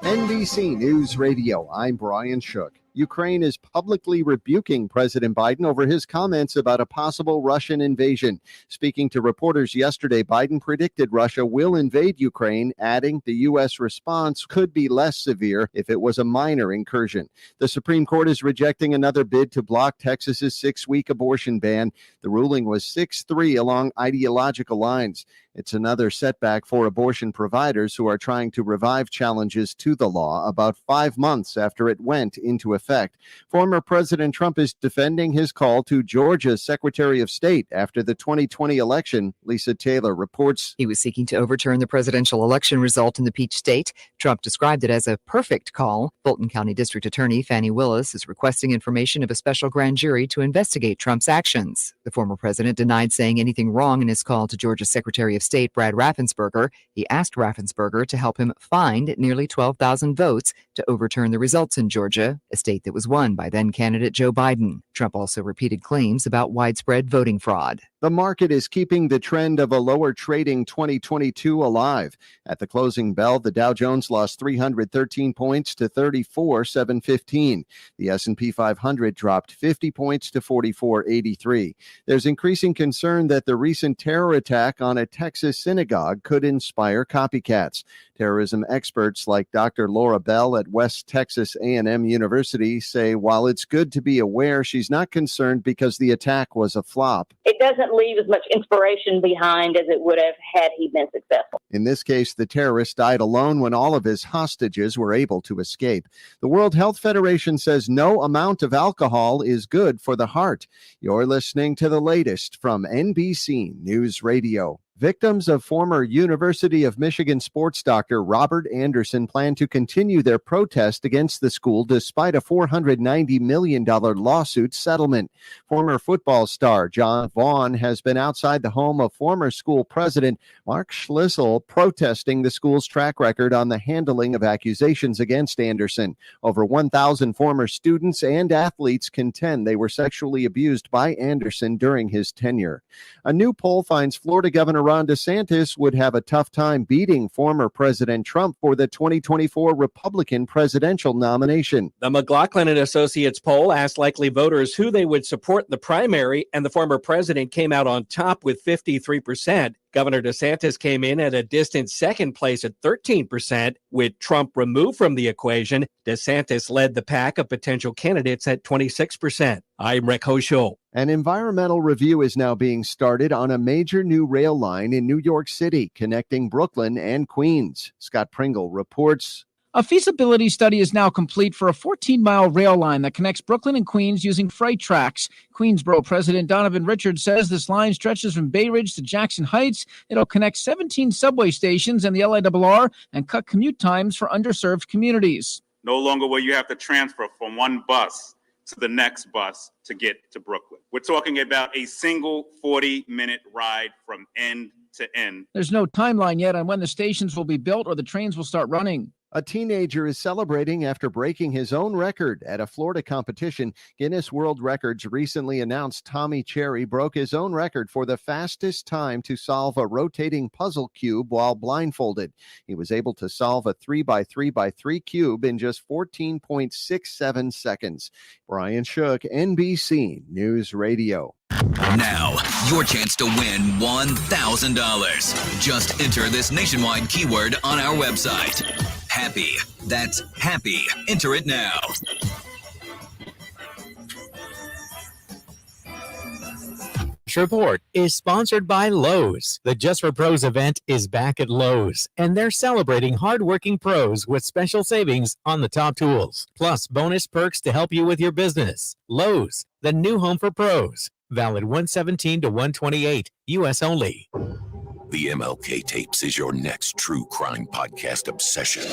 NBC News Radio, I'm Brian Shook. Ukraine is publicly rebuking President Biden over his comments about a possible Russian invasion. Speaking to reporters yesterday, Biden predicted Russia will invade Ukraine, adding the U.S. response could be less severe if it was a minor incursion. The Supreme Court is rejecting another bid to block Texas's 6-week abortion ban. The ruling was 6-3 along ideological lines. It's another setback for abortion providers who are trying to revive challenges to the law about 5 months after it went into effect. Former President Trump is defending his call to Georgia's Secretary of State after the 2020 election. Lisa Taylor reports. He was seeking to overturn the presidential election result in the Peach State. Trump described it as a perfect call. Fulton County District Attorney Fannie Willis is requesting information of a special grand jury to investigate Trump's actions. The former president denied saying anything wrong in his call to Georgia's Secretary of State Brad Raffensperger. He asked Raffensperger to help him find nearly 12,000 votes to overturn the results in Georgia, a state that was won by then-candidate Joe Biden. Trump also repeated claims about widespread voting fraud. The market is keeping the trend of a lower trading 2022 alive. At the closing bell, the Dow Jones lost 313 points to 34,715. The S&P 500 dropped 50 points to 4483. There's increasing concern that the recent terror attack on a Texas synagogue could inspire copycats. Terrorism experts like Dr. Laura Bell at West Texas A&M University say while it's good to be aware, she's not concerned because the attack was a flop. It doesn't leave as much inspiration behind as it would have had he been successful. In this case, the terrorist died alone when all of his hostages were able to escape. The World Health Federation says no amount of alcohol is good for the heart. You're listening to the latest from NBC News Radio. Victims of former University of Michigan sports doctor Robert Anderson plan to continue their protest against the school despite a $490 million lawsuit settlement. Former football star John Vaughn has been outside the home of former school president Mark Schlissel protesting the school's track record on the handling of accusations against Anderson. Over 1,000 former students and athletes contend they were sexually abused by Anderson during his tenure. A new poll finds Florida Governor Ron DeSantis would have a tough time beating former President Trump for the 2024 Republican presidential nomination. The McLaughlin and Associates poll asked likely voters who they would support in the primary, and the former president came out on top with 53%. Governor DeSantis came in at a distant second place at 13%. With Trump removed from the equation, DeSantis led the pack of potential candidates at 26%. I'm Rick Hochul. An environmental review is now being started on a major new rail line in New York City connecting Brooklyn and Queens. Scott Pringle reports. A feasibility study is now complete for a 14-mile rail line that connects Brooklyn and Queens using freight tracks. Queensboro President Donovan Richards says this line stretches from Bay Ridge to Jackson Heights. It'll connect 17 subway stations and the LIRR and cut commute times for underserved communities. No longer will you have to transfer from one bus to the next bus to get to Brooklyn. We're talking about a single 40-minute ride from end to end. There's no timeline yet on when the stations will be built or the trains will start running. A teenager is celebrating after breaking his own record at a Florida competition. Guinness World Records recently announced Tommy Cherry broke his own record for the fastest time to solve a rotating puzzle cube while blindfolded. He was able to solve a 3x3x3 cube in just 14.67 seconds. Brian Shook, NBC News Radio. Now, your chance to win $1,000. Just enter this nationwide keyword on our website. Happy. That's happy. Enter it now. This report is sponsored by Lowe's. The Just for Pros event is back at Lowe's, and they're celebrating hardworking pros with special savings on the top tools, plus bonus perks to help you with your business. Lowe's, the new home for pros. Valid 117 to 128, U.S. only. The MLK Tapes is your next true crime podcast obsession.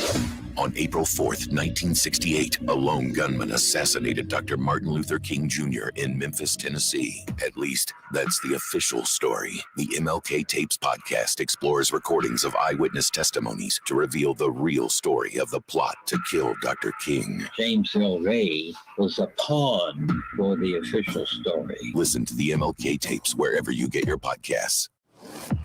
On April 4th, 1968, a lone gunman assassinated Dr. Martin Luther King Jr. in Memphis, Tennessee. At least, that's the official story. The MLK Tapes podcast explores recordings of eyewitness testimonies to reveal the real story of the plot to kill Dr. King. James Earl Ray was a pawn for the official story. Listen to the MLK Tapes wherever you get your podcasts.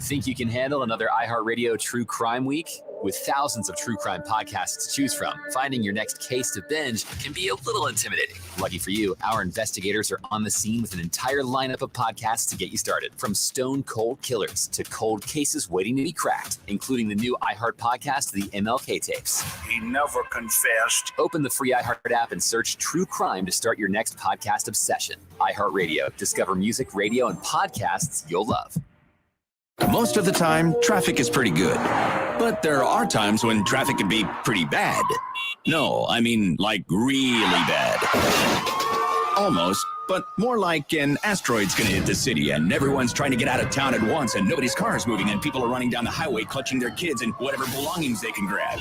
Think you can handle another iHeartRadio True Crime Week? With thousands of true crime podcasts to choose from, finding your next case to binge can be a little intimidating. Lucky for you, our investigators are on the scene with an entire lineup of podcasts to get you started. From stone cold killers to cold cases waiting to be cracked, including the new iHeart podcast, The MLK Tapes. He never confessed. Open the free iHeart app and search True Crime to start your next podcast obsession. iHeartRadio. Discover music, radio, and podcasts you'll love. Most of the time, traffic is pretty good. But there are times when traffic can be pretty bad. No, I mean like really bad. Almost, but more like an asteroid's gonna hit the city and everyone's trying to get out of town at once and nobody's car is moving and people are running down the highway clutching their kids and whatever belongings they can grab.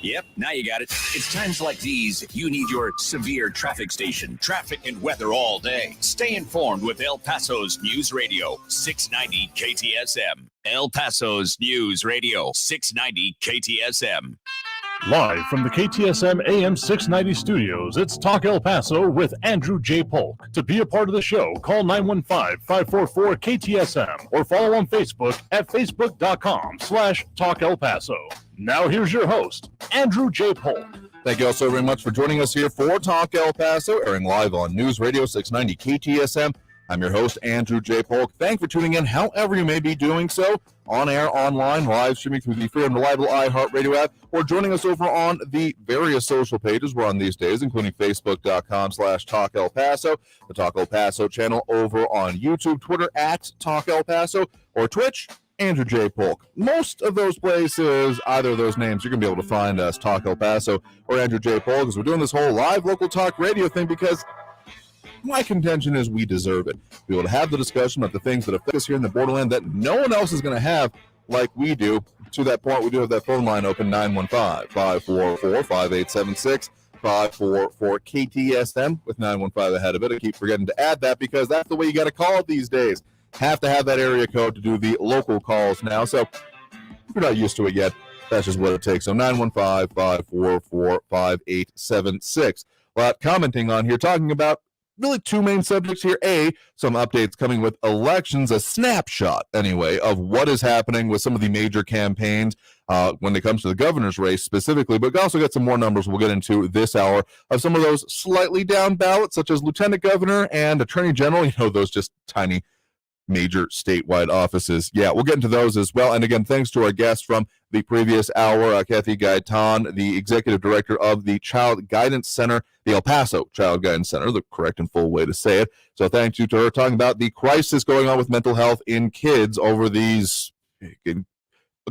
Yep, now you got it. It's times like these you need your severe traffic station. Traffic and weather all day. Stay informed with El Paso's News Radio, 690 KTSM. El Paso's News Radio, 690 KTSM. Live from the KTSM AM 690 studios, it's Talk El Paso with Andrew J. Polk. To be a part of the show, call 915-544-KTSM or follow on Facebook at facebook.com/Talk El Paso. Now here's your host, Andrew J. Polk. Thank you all so very much for joining us here for Talk El Paso, airing live on News Radio 690 KTSM. I'm your host, Andrew J. Polk. Thanks for tuning in, however you may be doing so, on air, online, live streaming through the free and reliable iHeartRadio app, or joining us over on the various social pages we're on these days, including facebook.com/Talk El Paso, the Talk El Paso channel over on YouTube, Twitter at Talk El Paso, or Twitch, Andrew J. Polk. Most of those places, either of those names, you're going to be able to find us, Talk El Paso or Andrew J. Polk, because we're doing this whole live local talk radio thing because my contention is we deserve it. Be able to have the discussion about the things that affect us here in the borderland that no one else is going to have like we do. To that point, we do have that phone line open, 915-544-5876, 544-KTSM with 915 ahead of it. I keep forgetting to add that because that's the way you got to call it these days. Have to have that area code to do the local calls now. So if you're not used to it yet, that's just what it takes. So 915-544-5876. A lot commenting on here, talking about really two main subjects here. A, some updates coming with elections, a snapshot, anyway, of what is happening with some of the major campaigns when it comes to the governor's race specifically. But we also got some more numbers we'll get into this hour of some of those slightly down ballots, such as lieutenant governor and attorney general. You know, those just tiny major statewide offices. Yeah, we'll get into those as well. And again, thanks to our guest from the previous hour, Kathy Gaitan, the executive director of the Child Guidance Center, the El Paso Child Guidance Center, the correct and full way to say it. So thank you to her, talking about the crisis going on with mental health in kids over these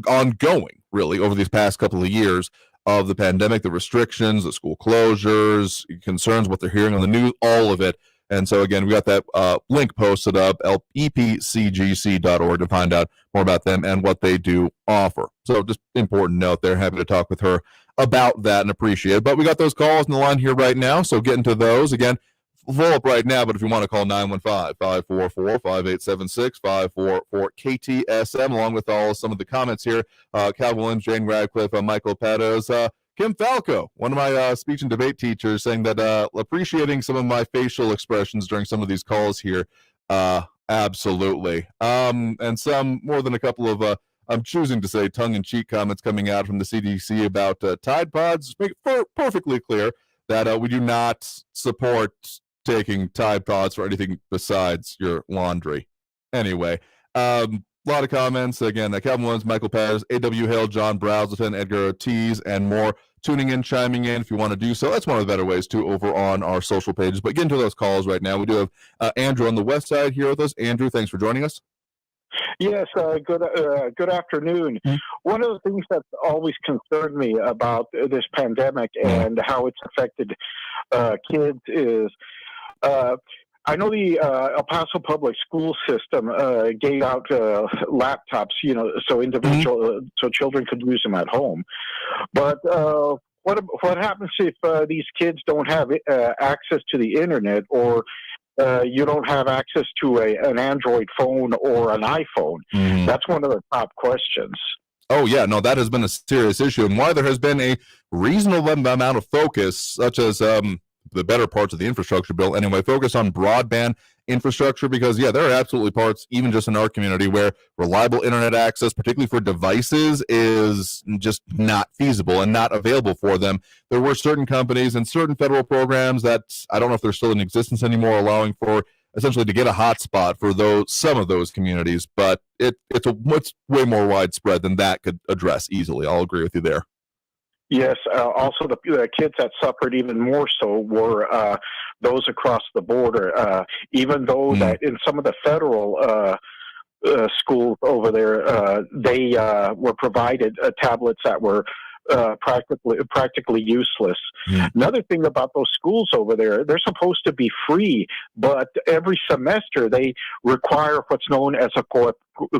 ongoing, really, over these past couple of years of the pandemic, the restrictions, the school closures, concerns, what they're hearing on the news, all of it. And so, again, we got that link posted up, epcgc.org, to find out more about them and what they do offer. So just important note there. Happy to talk with her about that and appreciate it. But we got those calls in the line here right now, so get into those. Again, full up right now, but if you want to call 915-544-5876, 544-KTSM, along with some of the comments here, Cal Williams, Jane Radcliffe, Michael Pados. Kim Falco, one of my speech and debate teachers, saying that appreciating some of my facial expressions during some of these calls here. Absolutely. And some more than a couple of, I'm choosing to say tongue-in-cheek comments coming out from the CDC about Tide Pods. Make it perfectly clear that we do not support taking Tide Pods for anything besides your laundry. Anyway, a lot of comments. Again, Calvin Williams, Michael Perez, A.W. Hill, John Brazelton, Edgar Ortiz, and more tuning in, chiming in if you want to do so. That's one of the better ways, too, over on our social pages. But get into those calls right now. We do have Andrew on the west side here with us. Andrew, thanks for joining us. Yes, good afternoon. One of the things that's always concerned me about this pandemic and how it's affected kids is I know the El Paso public school system gave out laptops, so so children could use them at home. But what happens if these kids don't have access to the internet, or you don't have access to an Android phone or an iPhone? That's one of the top questions. Oh, yeah, no, that has been a serious issue, and why there has been a reasonable amount of focus, such as the better parts of the infrastructure bill anyway, focus on broadband infrastructure, because, yeah, there are absolutely parts, even just in our community, where reliable internet access, particularly for devices, is just not feasible and not available for them. There were certain companies and certain federal programs that, I don't know if they're still in existence anymore, allowing for essentially to get a hotspot for some of those communities, but it's way more widespread than that could address easily. I'll agree with you there. Yes. Also, the kids that suffered even more so were those across the border. Even though that in some of the federal schools over there, they were provided tablets that were practically useless. Another thing about those schools over there, they're supposed to be free, but every semester they require what's known as a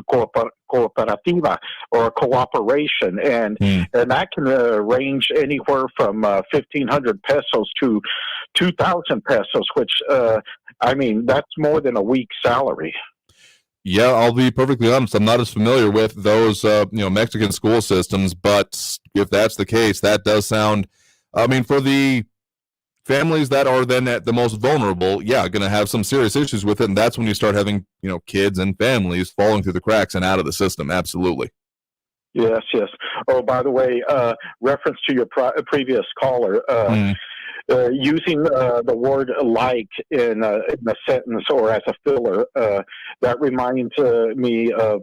cooperativa, or a cooperation, and that can range anywhere from 1,500 pesos to 2,000 pesos, which I mean, that's more than a week's salary. Yeah, I'll be perfectly honest. I'm not as familiar with those, Mexican school systems, but if that's the case, that does sound, I mean, for the families that are then at the most vulnerable, yeah, going to have some serious issues with it. And that's when you start having, kids and families falling through the cracks and out of the system. Absolutely. Yes. Oh, by the way, reference to your previous caller, using the word "like" in a sentence or as a filler, that reminds me of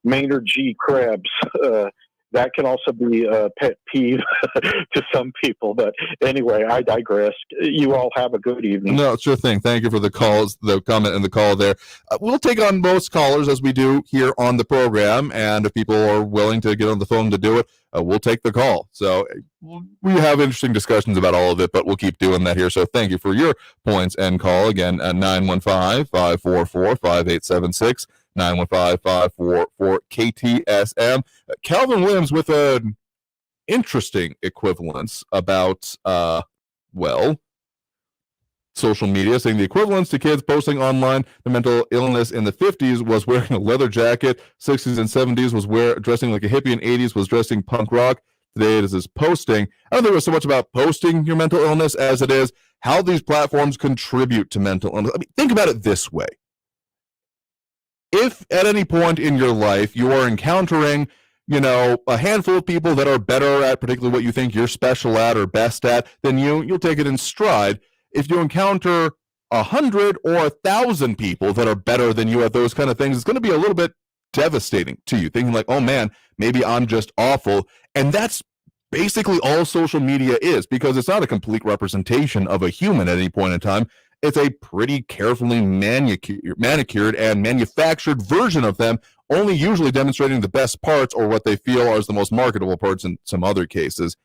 Maynard G. Krebs. That can also be a pet peeve to some people. But anyway, I digress. You all have a good evening. No, sure thing. Thank you for the calls, the comment and the call there. We'll take on most callers as we do here on the program. And if people are willing to get on the phone to do it, we'll take the call. So we have interesting discussions about all of it, but we'll keep doing that here. So thank you for your points and call. Again, at 915-544-5876. 915-544-KTSM. Calvin Williams with an interesting equivalence about, social media, saying the equivalence to kids posting online the mental illness in the 50s was wearing a leather jacket, 60s and 70s was dressing like a hippie, and 80s was dressing punk rock. Today it is posting. I don't think it was so much about posting your mental illness as it is how these platforms contribute to mental illness. I mean, think about it this way. If at any point in your life you are encountering, a handful of people that are better at particularly what you think you're special at or best at than you'll take it in stride. If you encounter 100 or 1,000 people that are better than you at those kind of things, it's going to be a little bit devastating to you, thinking like, oh man, maybe I'm just awful. And that's basically all social media is, because it's not a complete representation of a human at any point in time. It's a pretty carefully manicured and manufactured version of them, only usually demonstrating the best parts or what they feel are the most marketable parts in some other cases.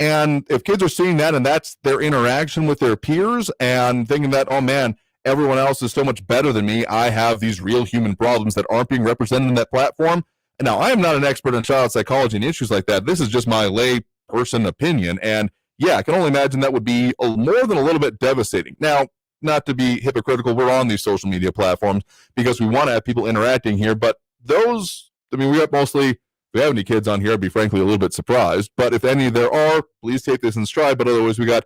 And if kids are seeing that and that's their interaction with their peers and thinking that, oh man, everyone else is so much better than me, I have these real human problems that aren't being represented in that platform. And now, I am not an expert in child psychology and issues like that. This is just my lay person opinion. And yeah, I can only imagine that would be more than a little bit devastating. Now, not to be hypocritical, we're on these social media platforms because we want to have people interacting here, but we have mostly we have any kids on here, I'd be frankly a little bit surprised. But if any there are, please take this in stride. But otherwise, we got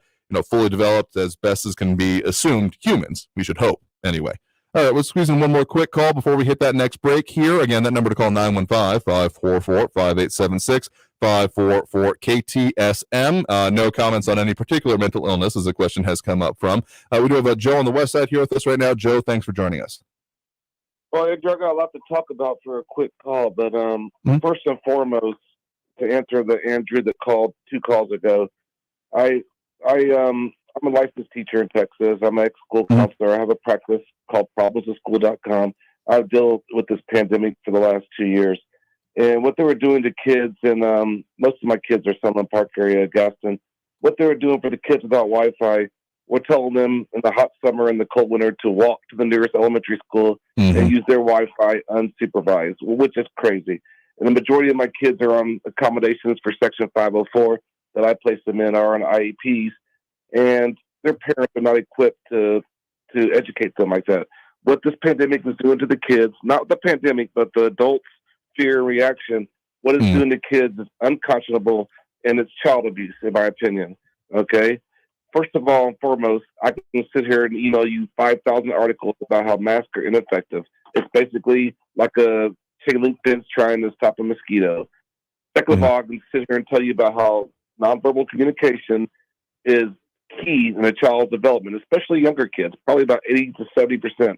fully developed, as best as can be assumed, humans. We should hope anyway. All right, let's squeeze in one more quick call before we hit that next break here. Again, that number to call 915-544-5876. 544-KTSM. No comments on any particular mental illness, as the question has come up from. We do have Joe on the west side here with us right now. Joe, thanks for joining us. Well, Andrew, I got a lot to talk about for a quick call, but first and foremost, to answer the Andrew that called 2 calls ago, I'm a licensed teacher in Texas. I'm an ex-school counselor. I have a practice called problemsofschool.com. I deal with this pandemic for the last 2 years. And what they were doing to kids, and most of my kids are Sunland Park area, Gaston, what they were doing for the kids without Wi-Fi, we're telling them in the hot summer and the cold winter to walk to the nearest elementary school and use their Wi-Fi unsupervised, which is crazy. And the majority of my kids are on accommodations for Section 504 that I place them in, are on IEPs, and their parents are not equipped to educate them like that. What this pandemic is doing to the kids, not the pandemic, but the adults' fear and reaction, what it's doing to kids is unconscionable, and it's child abuse, in my opinion. Okay? First of all and foremost, I can sit here and email you 5,000 articles about how masks are ineffective. It's basically like a chain link fence trying to stop a mosquito. Second of all, I can sit here and tell you about how nonverbal communication is key in a child's development, especially younger kids, probably about 80 to 70%.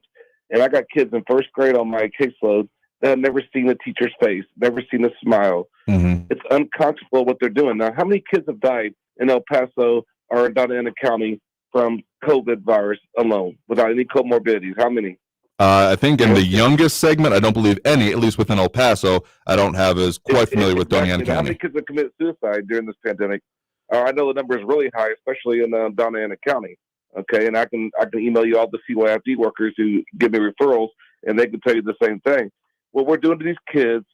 And I got kids in first grade on my caseload that have never seen a teacher's face, never seen a smile. It's unconscionable what they're doing. Now, how many kids have died in El Paso or in Diana County from COVID virus alone without any comorbidities? How many? I think in the youngest segment, I don't believe any, at least within El Paso. I don't have as quite familiar with Diana County. How many kids have committed suicide during this pandemic? I know the number is really high, especially in Diana County. Okay, and I can email you all the CYFD workers who give me referrals, and they can tell you the same thing. What we're doing to these kids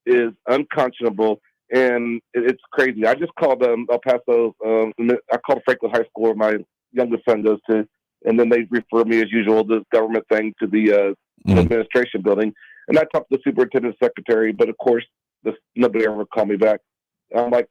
is unconscionable, and it's crazy. I just called El Paso. I called Franklin High School, where my youngest son goes to, and then they refer me, as usual, this government thing to the administration building. And I talked to the superintendent secretary, but of course, nobody ever called me back. I'm like,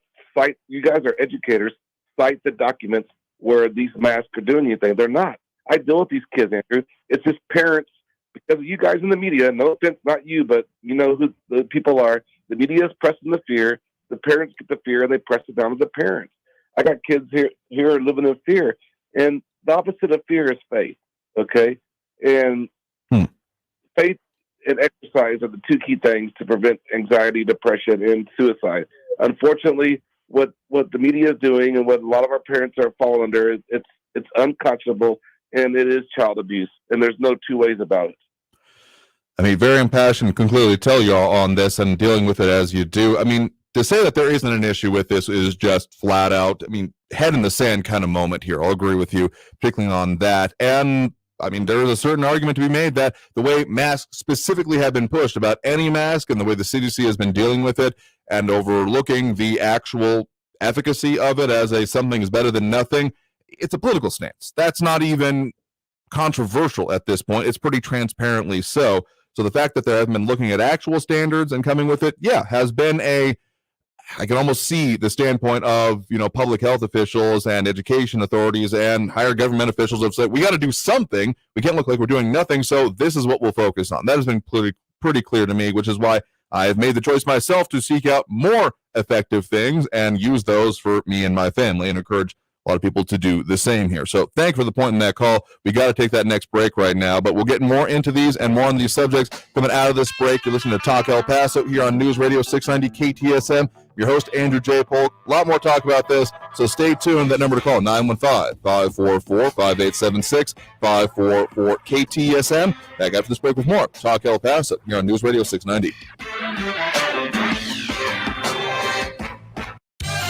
you guys are educators. Cite the documents where these masks are doing anything. They're not. I deal with these kids, Andrew. It's just parents, because you guys in the media, no offense, not you, but you know who the people are. The media is pressing the fear. The parents get the fear, and they press it down to the parents. I got kids here living in fear. And the opposite of fear is faith, okay? And faith and exercise are the 2 key things to prevent anxiety, depression, and suicide. Unfortunately, what the media is doing and what a lot of our parents are falling under, it's unconscionable, and it is child abuse, and there's no 2 ways about it. I mean, very impassioned, can clearly tell you all on this and dealing with it as you do. I mean, to say that there isn't an issue with this is just flat out, I mean, head in the sand kind of moment here. I'll agree with you, particularly on that. And I mean, there is a certain argument to be made that the way masks specifically have been pushed about any mask and the way the CDC has been dealing with it and overlooking the actual efficacy of it as something is better than nothing, it's a political stance. That's not even controversial at this point. It's pretty transparently so. So the fact that they haven't been looking at actual standards and coming with it, has been I can almost see the standpoint of, public health officials and education authorities and higher government officials have said, we got to do something. We can't look like we're doing nothing. So this is what we'll focus on. That has been pretty clear to me, which is why I have made the choice myself to seek out more effective things and use those for me and my family and encourage a lot of people to do the same here. So thank you for the point in that call. We got to take that next break right now, but we'll get more into these and more on these subjects coming out of this break. You're listening to Talk El Paso here on News Radio 690 KTSM. Your host, Andrew J. Polk. A lot more talk about this, so stay tuned. That number to call, 915-544-5876, 544-KTSM. Back after this break with more Talk El Paso here on News Radio 690.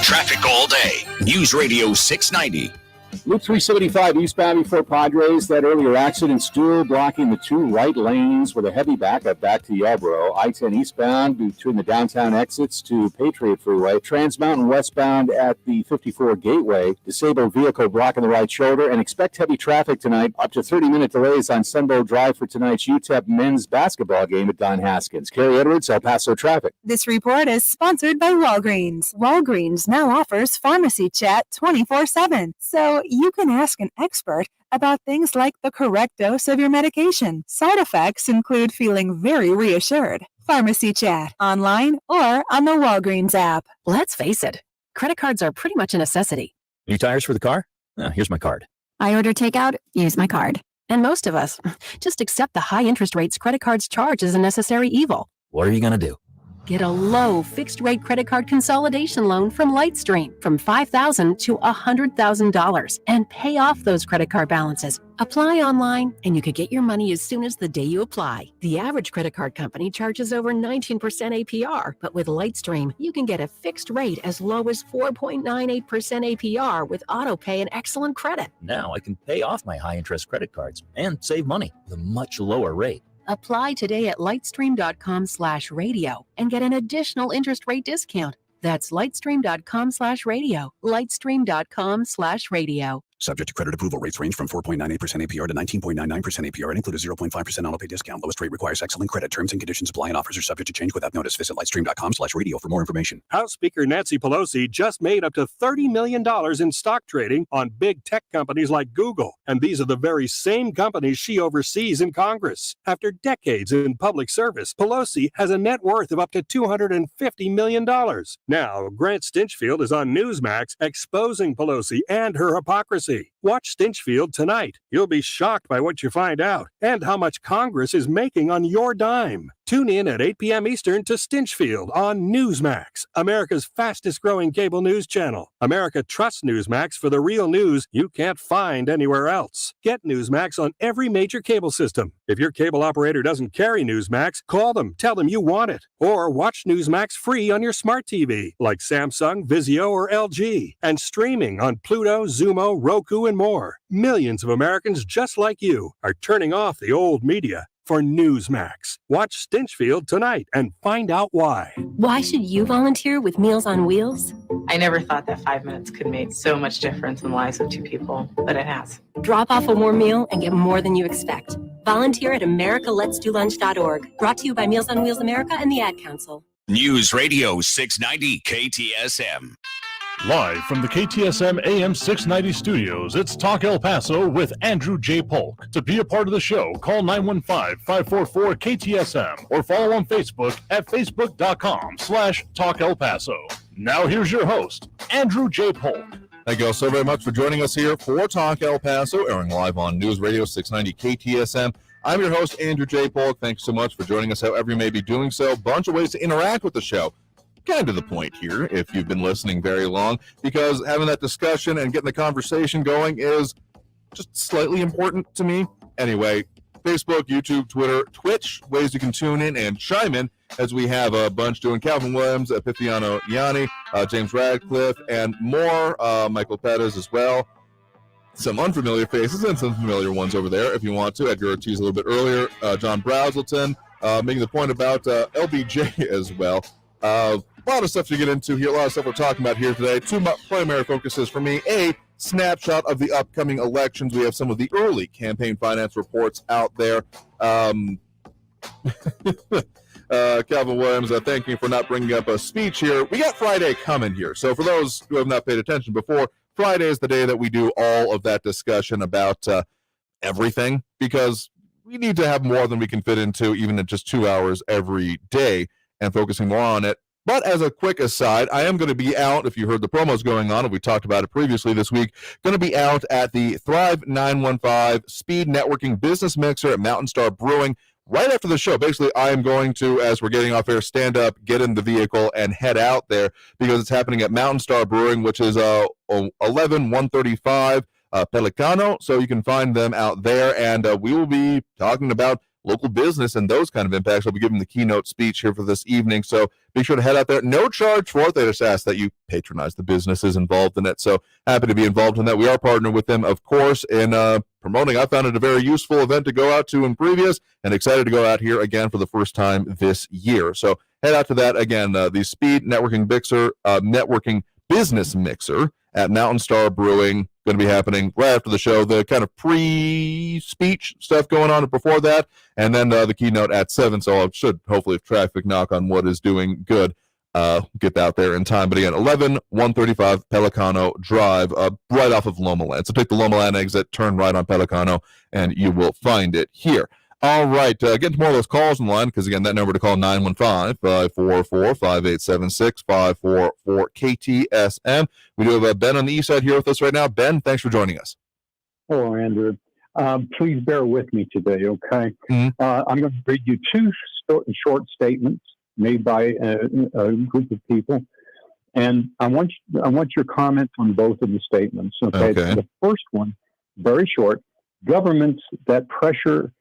Traffic all day. News Radio 690. Loop 375 eastbound before Padres. That earlier accident still blocking the two right lanes with a heavy backup back to Yarborough. I-10 eastbound between the downtown exits to Patriot Freeway. Trans Mountain westbound at the 54 Gateway. Disabled vehicle blocking the right shoulder. And expect heavy traffic tonight. Up to 30-minute delays on Sunbow Drive for tonight's UTEP men's basketball game at Don Haskins. Carrie Edwards, El Paso Traffic. This report is sponsored by Walgreens. Walgreens now offers pharmacy chat 24/7. So you can ask an expert about things like the correct dose of your medication. Side effects include feeling very reassured. Pharmacy chat, online or on the Walgreens app. Let's face it, credit cards are pretty much a necessity. New tires for the car? Oh, here's my card. I order takeout, use my card. And most of us just accept the high interest rates credit cards charge as a necessary evil. What are you going to do? Get a low fixed-rate credit card consolidation loan from Lightstream from $5,000 to $100,000 and pay off those credit card balances. Apply online, and you could get your money as soon as the day you apply. The average credit card company charges over 19% APR, but with Lightstream, you can get a fixed rate as low as 4.98% APR with autopay and excellent credit. Now I can pay off my high-interest credit cards and save money with a much lower rate. Apply today at lightstream.com/radio and get an additional interest rate discount. That's lightstream.com/radio. Lightstream.com/radio. Subject to credit approval. Rates range from 4.98% APR to 19.99% APR and include a 0.5% autopay discount. Lowest rate requires excellent credit. Terms and conditions apply and offers are subject to change without notice. Visit lightstream.com/radio for more information. House Speaker Nancy Pelosi just made up to $30 million in stock trading on big tech companies like Google. And these are the very same companies she oversees in Congress. After decades in public service, Pelosi has a net worth of up to $250 million. Now, Grant Stinchfield is on Newsmax exposing Pelosi and her hypocrisy. Watch Stinchfield tonight. You'll be shocked by what you find out and how much Congress is making on your dime. Tune in at 8 p.m. Eastern to Stinchfield on Newsmax, America's fastest-growing cable news channel. America trusts Newsmax for the real news you can't find anywhere else. Get Newsmax on every major cable system. If your cable operator doesn't carry Newsmax, call them, tell them you want it. Or watch Newsmax free on your smart TV, like Samsung, Vizio, or LG. And streaming on Pluto, Zumo, Roku, and more. Millions of Americans just like you are turning off the old media for Newsmax. Watch Stinchfield tonight and find out why. Why should you volunteer with Meals on Wheels? I never thought that 5 minutes could make so much difference in the lives of two people, but it has. Drop off a warm meal and get more than you expect. Volunteer at americaletsdolunch.org. Brought to you by Meals on Wheels America and the Ad Council. News Radio 690 KTSM. Live from the KTSM AM 690 studios, it's Talk El Paso with Andrew J. Polk. To be a part of the show, call 915-544-KTSM or follow on Facebook at facebook.com/Talk El Paso. Now here's your host, Andrew J. Polk. Thank you all so very much for joining us here for Talk El Paso, airing live on News Radio 690 KTSM. I'm your host, Andrew J. Polk. Thanks so much for joining us, however you may be doing so. Bunch of ways to interact with the show. Kind of the point here, if you've been listening very long, because having that discussion and getting the conversation going is just slightly important to me. Anyway, Facebook, YouTube, Twitter, Twitch, ways you can tune in and chime in, as we have a bunch doing. Calvin Williams, Epifiano Yanni, James Radcliffe, and more. Michael Pettis as well. Some unfamiliar faces and some familiar ones over there, if you want to. Edgar Ortiz a little bit earlier. John Brazelton, making the point about LBJ as well. A lot of stuff to get into here, a lot of stuff we're talking about here today. Two primary focuses for me. A snapshot of the upcoming elections. We have some of the early campaign finance reports out there. Calvin Williams, thank you for not bringing up a speech here. We got Friday coming here. So for those who have not paid attention before, Friday is the day that we do all of that discussion about everything, because we need to have more than we can fit into even in just 2 hours every day and focusing more on it. But as a quick aside, I am going to be out, if you heard the promos going on, and we talked about it previously this week, going to be out at the Thrive 915 Speed Networking Business Mixer at Mountain Star Brewing right after the show. Basically, I am going to, as we're getting off air, stand up, get in the vehicle, and head out there, because it's happening at Mountain Star Brewing, which is 11135 Pelicano. So you can find them out there, and we will be talking about local business and those kind of impacts. I'll be giving the keynote speech here for this evening, so be sure to head out there. No charge for it. They just ask that you patronize the businesses involved in it, so happy to be involved in that. We are partnered with them, of course, in promoting. I found it a very useful event to go out to in previous, and excited to go out here again for the first time this year. So head out to that. Again, the Speed Networking Business Mixer at Mountain Star Brewing, going to be happening right after the show. The kind of pre-speech stuff going on before that, and then the keynote at 7. So I should, hopefully, if traffic, knock on wood, is doing good, get out there in time. But again, 135 Pelicano Drive, right off of Loma Land. So take the Loma Land exit, turn right on Pelicano, and you will find it here. All right, get to more of those calls in line, because, again, that number to call, 915-544-5876, 544-KTSM. We do have Ben on the east side here with us right now. Ben, thanks for joining us. Hello, Andrew. Please bear with me today, okay? I'm going to read you two short statements made by a group of people, and I want your comments on both of the statements, okay? The first one, very short: governments that pressure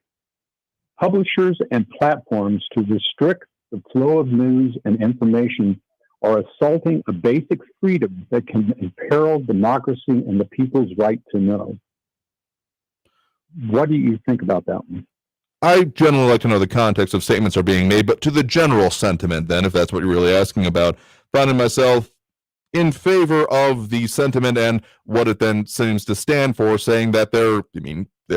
publishers and platforms to restrict the flow of news and information are assaulting a basic freedom that can imperil democracy and the people's right to know. What do you think about that one? I generally like to know the context of statements are being made, but to the general sentiment, then, if that's what you're really asking about, finding myself in favor of the sentiment and what it then seems to stand for, saying that there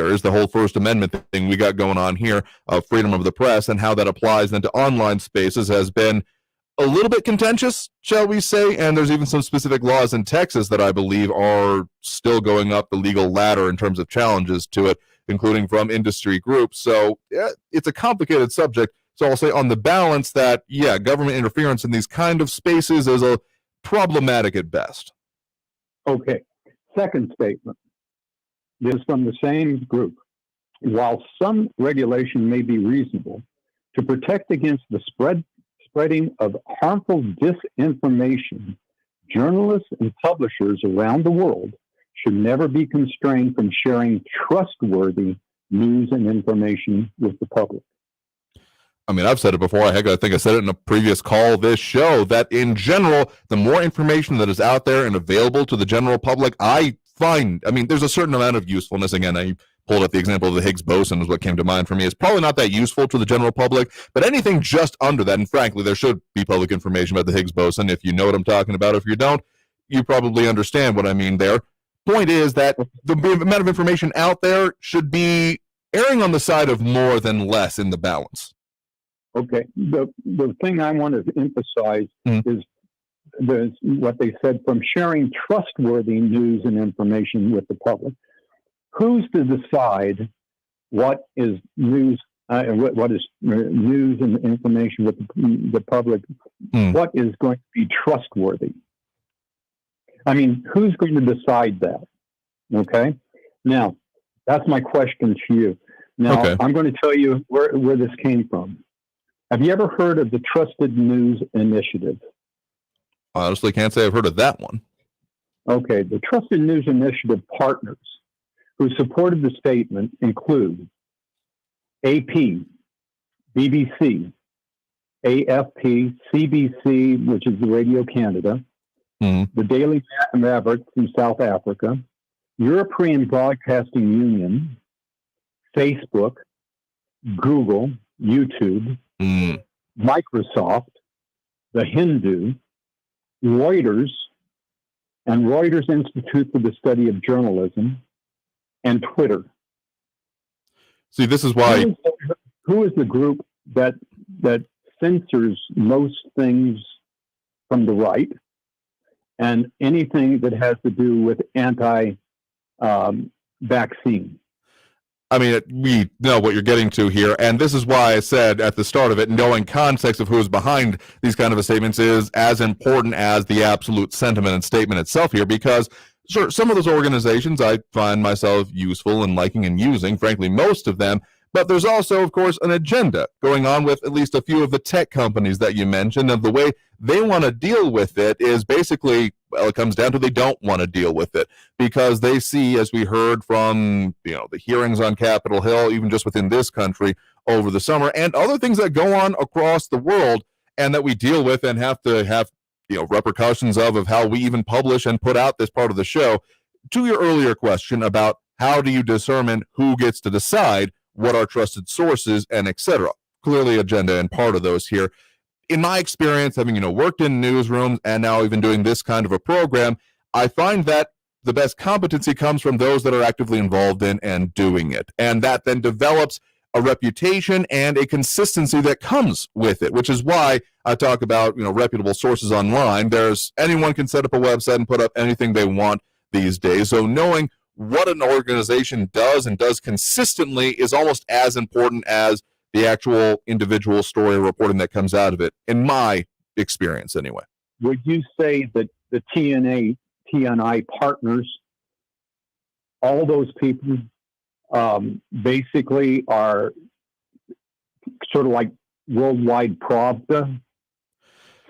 is the whole First Amendment thing we got going on here of freedom of the press, and how that applies then to online spaces has been a little bit contentious, shall we say, and there's even some specific laws in Texas that I believe are still going up the legal ladder in terms of challenges to it, including from industry groups. So yeah, it's a complicated subject. So I'll say on the balance that, yeah, government interference in these kind of spaces is a problematic at best. Okay. Second statement. This is from the same group. While some regulation may be reasonable, to protect against the spreading of harmful disinformation, journalists and publishers around the world should never be constrained from sharing trustworthy news and information with the public. I mean, I've said it before. I think I said it in a previous call this show, that in general, the more information that is out there and available to the general public, there's a certain amount of usefulness. Again, I pulled up the example of the Higgs boson is what came to mind for me. It's probably not that useful to the general public, but anything just under that, and frankly, there should be public information about the Higgs boson. If you know what I'm talking about, if you don't, you probably understand what I mean there. Point is that the amount of information out there should be erring on the side of more than less in the balance. Okay. The thing I want to emphasize is what they said, from sharing trustworthy news and information with the public. Who's to decide what is news? What is news and information with the public? What is going to be trustworthy? I mean, who's going to decide that? Okay. Now, that's my question to you. Now, I'm going to tell you where this came from. Have you ever heard of the Trusted News Initiative? Honestly, can't say I've heard of that one. Okay. The Trusted News Initiative partners who supported the statement include AP, BBC, AFP, CBC, which is the Radio Canada, the Daily Maverick from South Africa, European Broadcasting Union, Facebook, Google, YouTube, Microsoft, The Hindu, Reuters, and Reuters Institute for the Study of Journalism, and Twitter. See, this is why... Who is the group that censors most things from the right and anything that has to do with anti-vaccine? I mean, we know what you're getting to here, and this is why I said at the start of it, knowing context of who is behind these kind of statements is as important as the absolute sentiment and statement itself here, because sure, some of those organizations I find myself useful in liking and using, frankly, most of them, But there's also, of course, an agenda going on with at least a few of the tech companies that you mentioned, and the way they want to deal with it is basically, well, it comes down to they don't want to deal with it because they see, as we heard from, the hearings on Capitol Hill, even just within this country over the summer, and other things that go on across the world and that we deal with and have to have, repercussions of how we even publish and put out this part of the show. To your earlier question about how do you determine who gets to decide what are trusted sources and etc. Clearly agenda and part of those here. In my experience, having, worked in newsrooms and now even doing this kind of a program, I find that the best competency comes from those that are actively involved in and doing it. And that then develops a reputation and a consistency that comes with it, which is why I talk about, reputable sources online. Anyone can set up a website and put up anything they want these days. So knowing what an organization does and does consistently is almost as important as the actual individual story reporting that comes out of it, in my experience anyway. Would you say that the TNI partners, all those people, basically are sort of like worldwide Pravda,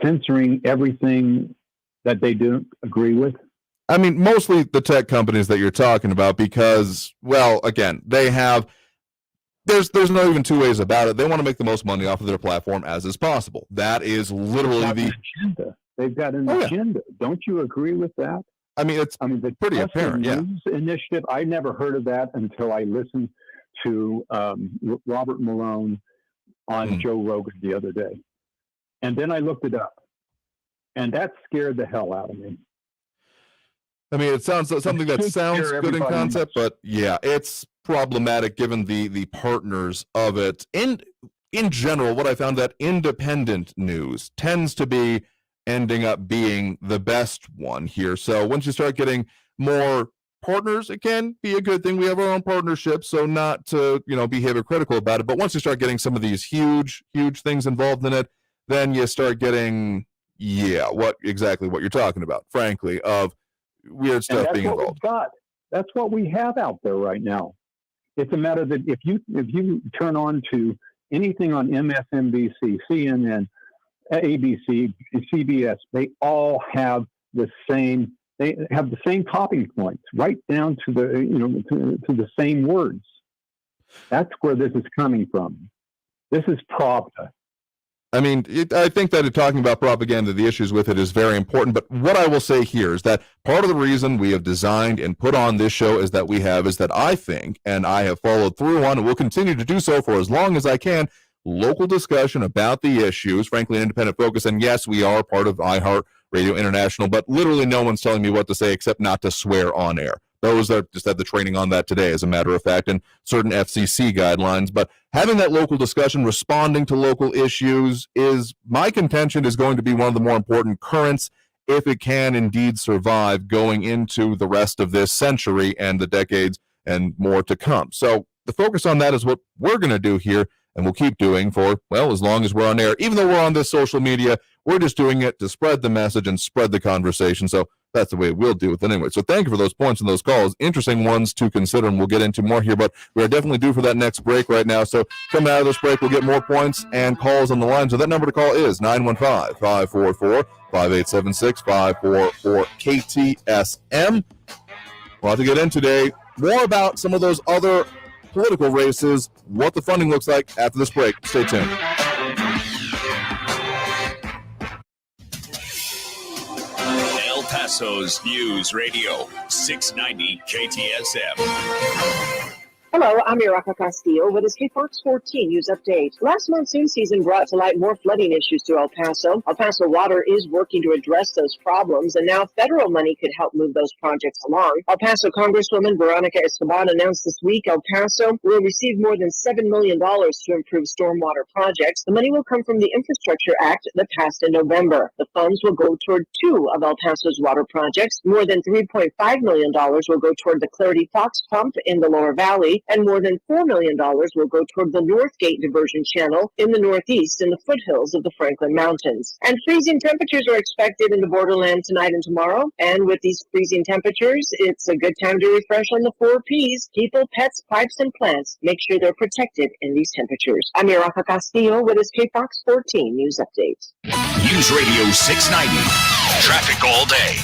censoring everything that they don't agree with? I mean, mostly the tech companies that you're talking about because, well, again, they have, there's no even two ways about it. They want to make the most money off of their platform as is possible. That is literally the agenda. They've got an agenda. Don't you agree with that? I mean, it's the pretty apparent, yeah. News initiative, I never heard of that until I listened to Robert Malone on Joe Rogan the other day. And then I looked it up. And that scared the hell out of me. I mean, it sounds something that sounds good in concept, but yeah, it's problematic given the partners of it. In general, what I found that independent news tends to be ending up being the best one here. So once you start getting more partners, it can be a good thing. We have our own partnerships, so not to, be hypocritical about it. But once you start getting some of these huge things involved in it, then you start getting, what you're talking about, frankly, of weird stuff being involved. That's what we have out there right now. It's a matter that if you turn on to anything on MSNBC, CNN, ABC, CBS, they all have the same. They have the same talking points, right down to the to the same words. That's where this is coming from. This is Pravda. I mean, I think that talking about propaganda, the issues with it is very important. But what I will say here is that part of the reason we have designed and put on this show is that I think, and I have followed through on and will continue to do so for as long as I can, local discussion about the issues, frankly, an independent focus. And yes, we are part of iHeart Radio International, but literally no one's telling me what to say except not to swear on air. Those that just had the training on that today, as a matter of fact, and certain FCC guidelines. But having that local discussion, responding to local issues is, my contention, is going to be one of the more important currents if it can indeed survive going into the rest of this century and the decades and more to come. So the focus on that is what we're going to do here, and we'll keep doing for, well, as long as we're on air. Even though we're on this social media, we're just doing it to spread the message and spread the conversation. So that's the way we'll do it anyway. So thank you for those points and those calls. Interesting ones to consider, and we'll get into more here. But we are definitely due for that next break right now. So coming out of this break, we'll get more points and calls on the line. So that number to call is 915-544-5876-544-KTSM. We'll have to get in today more about some of those other political races, what the funding looks like after this break. Stay tuned. El Paso's News Radio, 690 KTSM. Hello, I'm Iraca Castillo with a State Fox 14 News Update. Last monsoon season brought to light more flooding issues to El Paso. El Paso Water is working to address those problems, and now federal money could help move those projects along. El Paso Congresswoman Veronica Esteban announced this week El Paso will receive more than $7 million to improve stormwater projects. The money will come from the Infrastructure Act that passed in November. The funds will go toward 2 of El Paso's water projects. More than $3.5 million will go toward the Clarity Fox pump in the Lower Valley. County, and more than $4 million will go toward the North Gate Diversion Channel in the Northeast and the foothills of the Franklin Mountains. And freezing temperatures are expected in the borderland tonight and tomorrow. And with these freezing temperatures, it's a good time to refresh on the 4 Ps: people, pets, pipes, and plants. Make sure they're protected in these temperatures. I'm Iraca Castillo with his KFOX 14 News Update. News Radio 690. Traffic all day.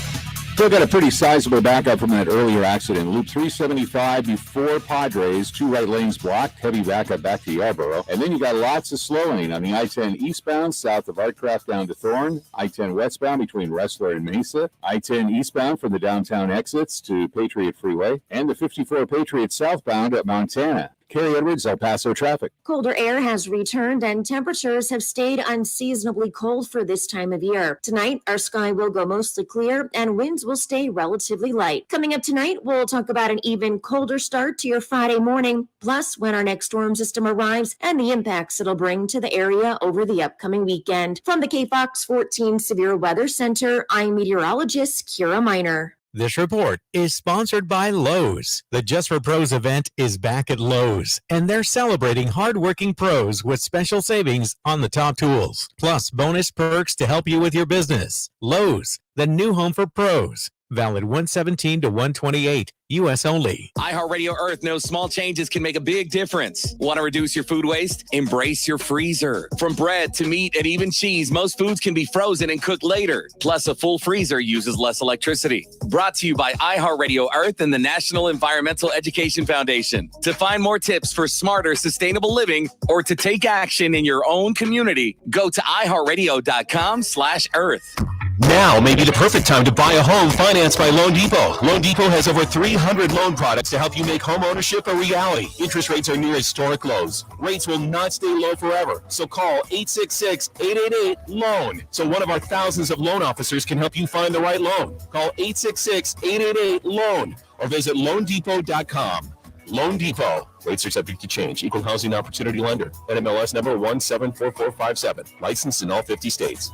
Still got a pretty sizable backup from that earlier accident. Loop 375 before Padres, 2 right lanes blocked, heavy backup back to Yarborough. And then you got lots of slowing on the I-10 eastbound south of Artcraft down to Thorne, I-10 westbound between Wrestler and Mesa, I-10 eastbound from the downtown exits to Patriot Freeway, and the 54 Patriot southbound at Montana. Carrie Edwards, El Paso traffic. Colder air has returned and temperatures have stayed unseasonably cold for this time of year. Tonight, our sky will go mostly clear and winds will stay relatively light. Coming up tonight, we'll talk about an even colder start to your Friday morning, plus when our next storm system arrives and the impacts it'll bring to the area over the upcoming weekend. From the KFOX 14 Severe Weather Center, I'm meteorologist Kira Miner. This report is sponsored by Lowe's. The Just for Pros event is back at Lowe's, and they're celebrating hardworking pros with special savings on the top tools, plus bonus perks to help you with your business. Lowe's, the new home for pros. Valid 117 to 128, U.S. only. iHeartRadio Earth knows small changes can make a big difference. Want to reduce your food waste? Embrace your freezer. From bread to meat and even cheese, most foods can be frozen and cooked later. Plus, a full freezer uses less electricity. Brought to you by iHeartRadio Earth and the National Environmental Education Foundation. To find more tips for smarter, sustainable living or to take action in your own community, go to iHeartRadio.com/Earth. Now may be the perfect time to buy a home financed by Loan Depot. Loan Depot has over 300 loan products to help you make home ownership a reality. Interest rates are near historic lows. Rates will not stay low forever. So call 866-888-LOAN so one of our thousands of loan officers can help you find the right loan. Call 866-888-LOAN or visit loandepot.com. Loan Depot. Rates are subject to change. Equal housing opportunity lender. NMLS number 174457. Licensed in all 50 states.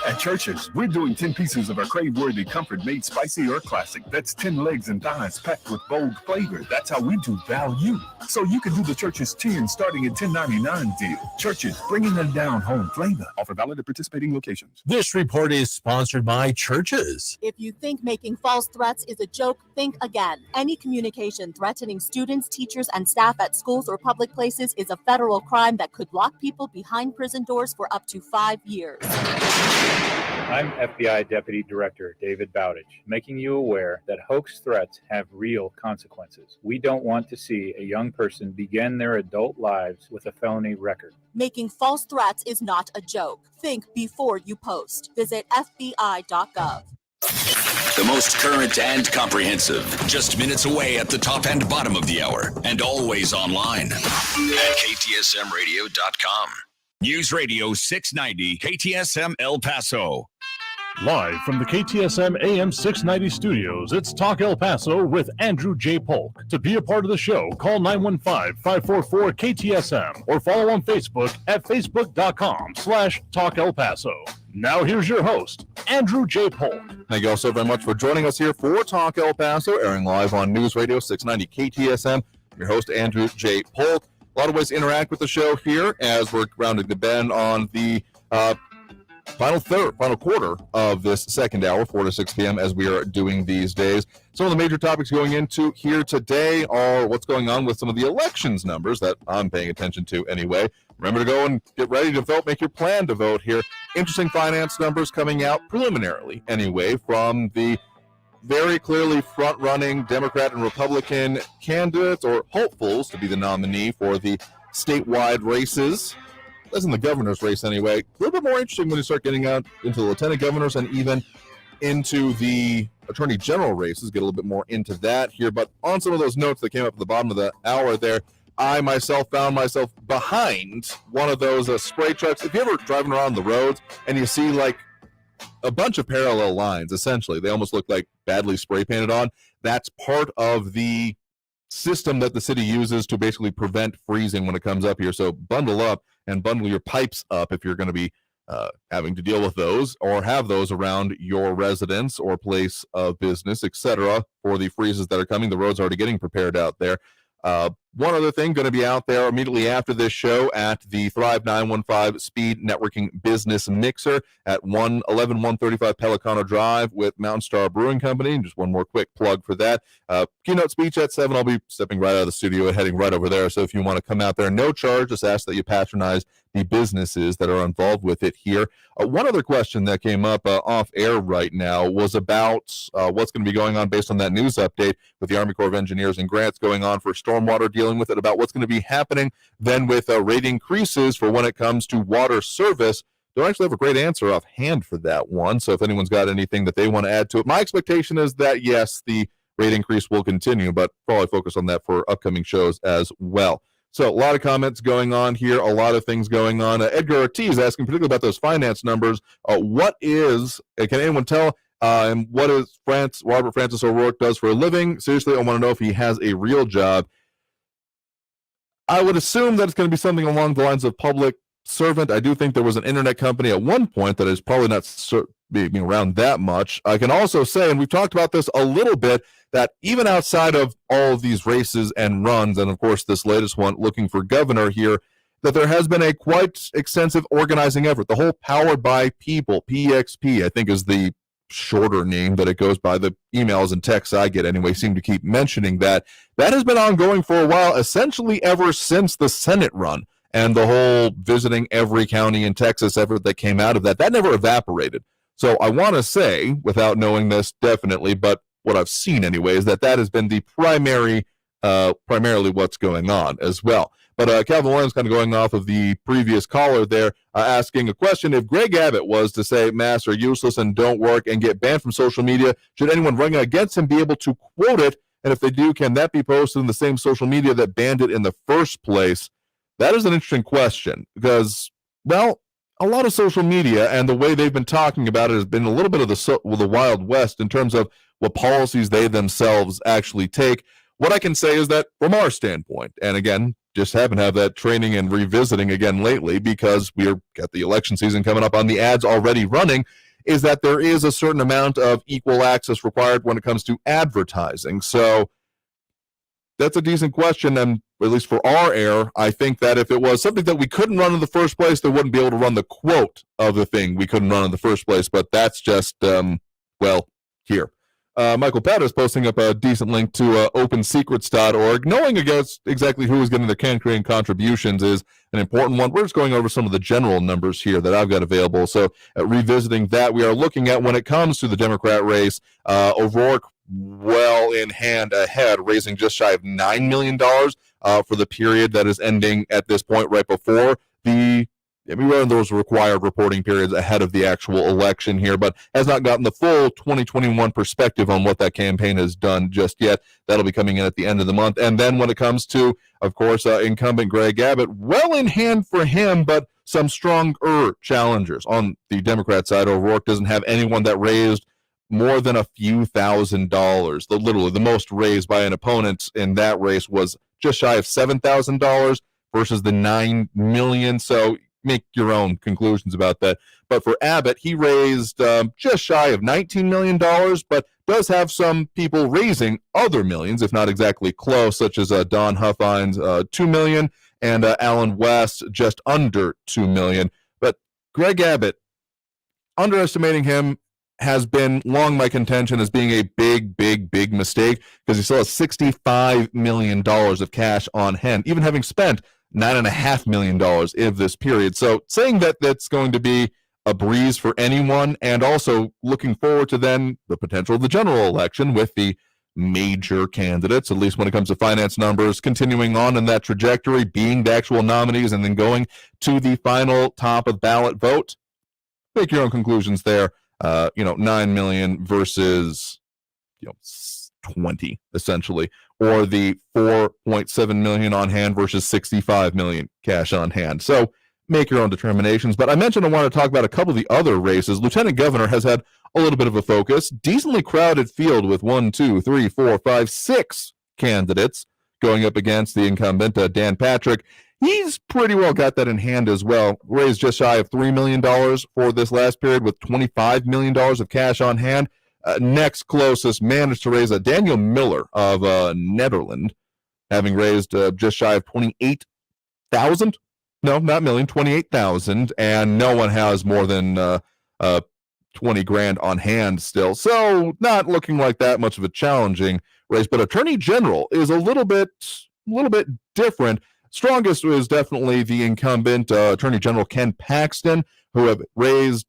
At Church's, we're doing 10 pieces of our crave-worthy comfort made spicy or classic. That's 10 legs and thighs packed with bold flavor. That's how we do value. So you can do the Church's 10 starting at $10.99 deal. Church's, bringing a down-home flavor. Offer valid at participating locations. This report is sponsored by Church's. If you think making false threats is a joke, think again. Any communication threatening students, teachers, and staff at schools or public places is a federal crime that could lock people behind prison doors for up to 5 years. I'm FBI Deputy Director David Bowditch, making you aware that hoax threats have real consequences. We don't want to see a young person begin their adult lives with a felony record. Making false threats is not a joke. Think before you post. Visit FBI.gov. The most current and comprehensive. Just minutes away at the top and bottom of the hour. And always online at KTSMradio.com. News Radio 690 KTSM El Paso. Live from the KTSM AM 690 studios, it's Talk El Paso with Andrew J. Polk. To be a part of the show, call 915-544-KTSM or follow on Facebook at facebook.com/Talk El Paso. Now here's your host, Andrew J. Polk. Thank you all so very much for joining us here for Talk El Paso, airing live on News Radio 690 KTSM. I'm your host, Andrew J. Polk. A lot of ways to interact with the show here as we're rounding the bend on the final quarter of this second hour, 4 to 6 p.m., as we are doing these days. Some of the major topics going into here today are what's going on with some of the elections numbers that I'm paying attention to anyway. Remember to go and get ready to vote, make your plan to vote here. Interesting finance numbers coming out preliminarily anyway from the very clearly front-running Democrat and Republican candidates or hopefuls to be the nominee for the statewide races. That's in the governor's race anyway. A little bit more interesting when you start getting out into the lieutenant governors and even into the attorney general races. Get a little bit more into that here. But on some of those notes that came up at the bottom of the hour there, I myself found myself behind one of those spray trucks. If you're ever driving around the roads and you see like a bunch of parallel lines, essentially, they almost look like badly spray painted on. That's part of the system that the city uses to basically prevent freezing when it comes up here. So bundle up and bundle your pipes up if you're going to be having to deal with those or have those around your residence or place of business, etc., for the freezes that are coming. The road's already getting prepared out there. One other thing going to be out there immediately after this show at the Thrive 915 Speed Networking Business Mixer at 135 Pelicano Drive with Mountain Star Brewing Company. Just one more quick plug for that. Keynote speech at 7. I'll be stepping right out of the studio and heading right over there. So if you want to come out there, no charge. Just ask that you patronize the businesses that are involved with it here. One other question that came up off air right now was about what's going to be going on based on that news update with the Army Corps of Engineers and grants going on for stormwater, dealing with it, about what's going to be happening then with rate increases for when it comes to water service. Don't actually have a great answer offhand for that one. So if anyone's got anything that they want to add to it, my expectation is that, yes, the rate increase will continue, but probably focus on that for upcoming shows as well. So a lot of comments going on here, a lot of things going on. Edgar Ortiz asking particularly about those finance numbers. Can anyone tell what is Robert Francis O'Rourke does for a living? Seriously, I want to know if he has a real job. I would assume that it's going to be something along the lines of public servant. I do think there was an internet company at one point that is probably not being around that much. I can also say, and we've talked about this a little bit, that even outside of all of these races and runs, and of course this latest one looking for governor here, that there has been a quite extensive organizing effort. The whole Powered by People, PXP, I think is the shorter name that it goes by. The emails and texts I get anyway seem to keep mentioning that. That has been ongoing for a while, essentially ever since the Senate run and the whole visiting every county in Texas effort that came out of that. That never evaporated. So I want to say, without knowing this definitely, but what I've seen anyway, is that has been the primarily what's going on as well. But Calvin Williams, kind of going off of the previous caller there, asking a question. If Greg Abbott was to say masks are useless and don't work and get banned from social media, should anyone running against him be able to quote it? And if they do, can that be posted in the same social media that banned it in the first place? That is an interesting question because, well, a lot of social media and the way they've been talking about it has been a little bit of the Wild West in terms of what policies they themselves actually take. What I can say is that from our standpoint, and again, just happen to have that training and revisiting again lately because we've got the election season coming up on the ads already running, is that there is a certain amount of equal access required when it comes to advertising. So that's a decent question, and at least for our air, I think that if it was something that we couldn't run in the first place, they wouldn't be able to run the quote of the thing we couldn't run in the first place, but that's just, here. Michael Pat is posting up a decent link to opensecrets.org. Knowing exactly who is getting their campaign contributions is an important one. We're just going over some of the general numbers here that I've got available. So revisiting that, we are looking at when it comes to the Democrat race, O'Rourke well in hand ahead, raising just shy of $9 million for the period that is ending at this point right before we run those required reporting periods ahead of the actual election here, but has not gotten the full 2021 perspective on what that campaign has done just yet. That'll be coming in at the end of the month. And then when it comes to, of course, incumbent Greg Abbott, well in hand for him, but some stronger challengers. On the Democrat side, O'Rourke doesn't have anyone that raised more than a few $1,000s. Literally, the most raised by an opponent in that race was just shy of $7,000 versus the $9 million. So make your own conclusions about that. But for Abbott, he raised just shy of $19 million, but does have some people raising other millions, if not exactly close, such as Don Huffines, $2 million, and Alan West, just under $2 million. But Greg Abbott, underestimating him has been long my contention as being a big mistake because he still has $65 million of cash on hand, even having spent $9.5 million in this period. So saying that that's going to be a breeze for anyone, and also looking forward to then the potential of the general election with the major candidates, at least when it comes to finance numbers, continuing on in that trajectory, being the actual nominees, and then going to the final top of ballot vote. Make your own conclusions there. 9 million versus 20 essentially, or the 4.7 million on hand versus 65 million cash on hand. So make your own determinations. But I mentioned I want to talk about a couple of the other races. Lieutenant Governor has had a little bit of a focus. Decently crowded field with 6 candidates going up against the incumbent, Dan Patrick. He's pretty well got that in hand as well. Raised just shy of $3 million for this last period with $25 million of cash on hand. Next closest managed to raise a Daniel Miller of Netherlands. having raised just shy of 28,000. No, not million, 28,000, and no one has more than 20 grand on hand still. So not looking like that much of a challenging race, but Attorney General is a little bit different. Strongest was definitely the incumbent Attorney General Ken Paxton, who have raised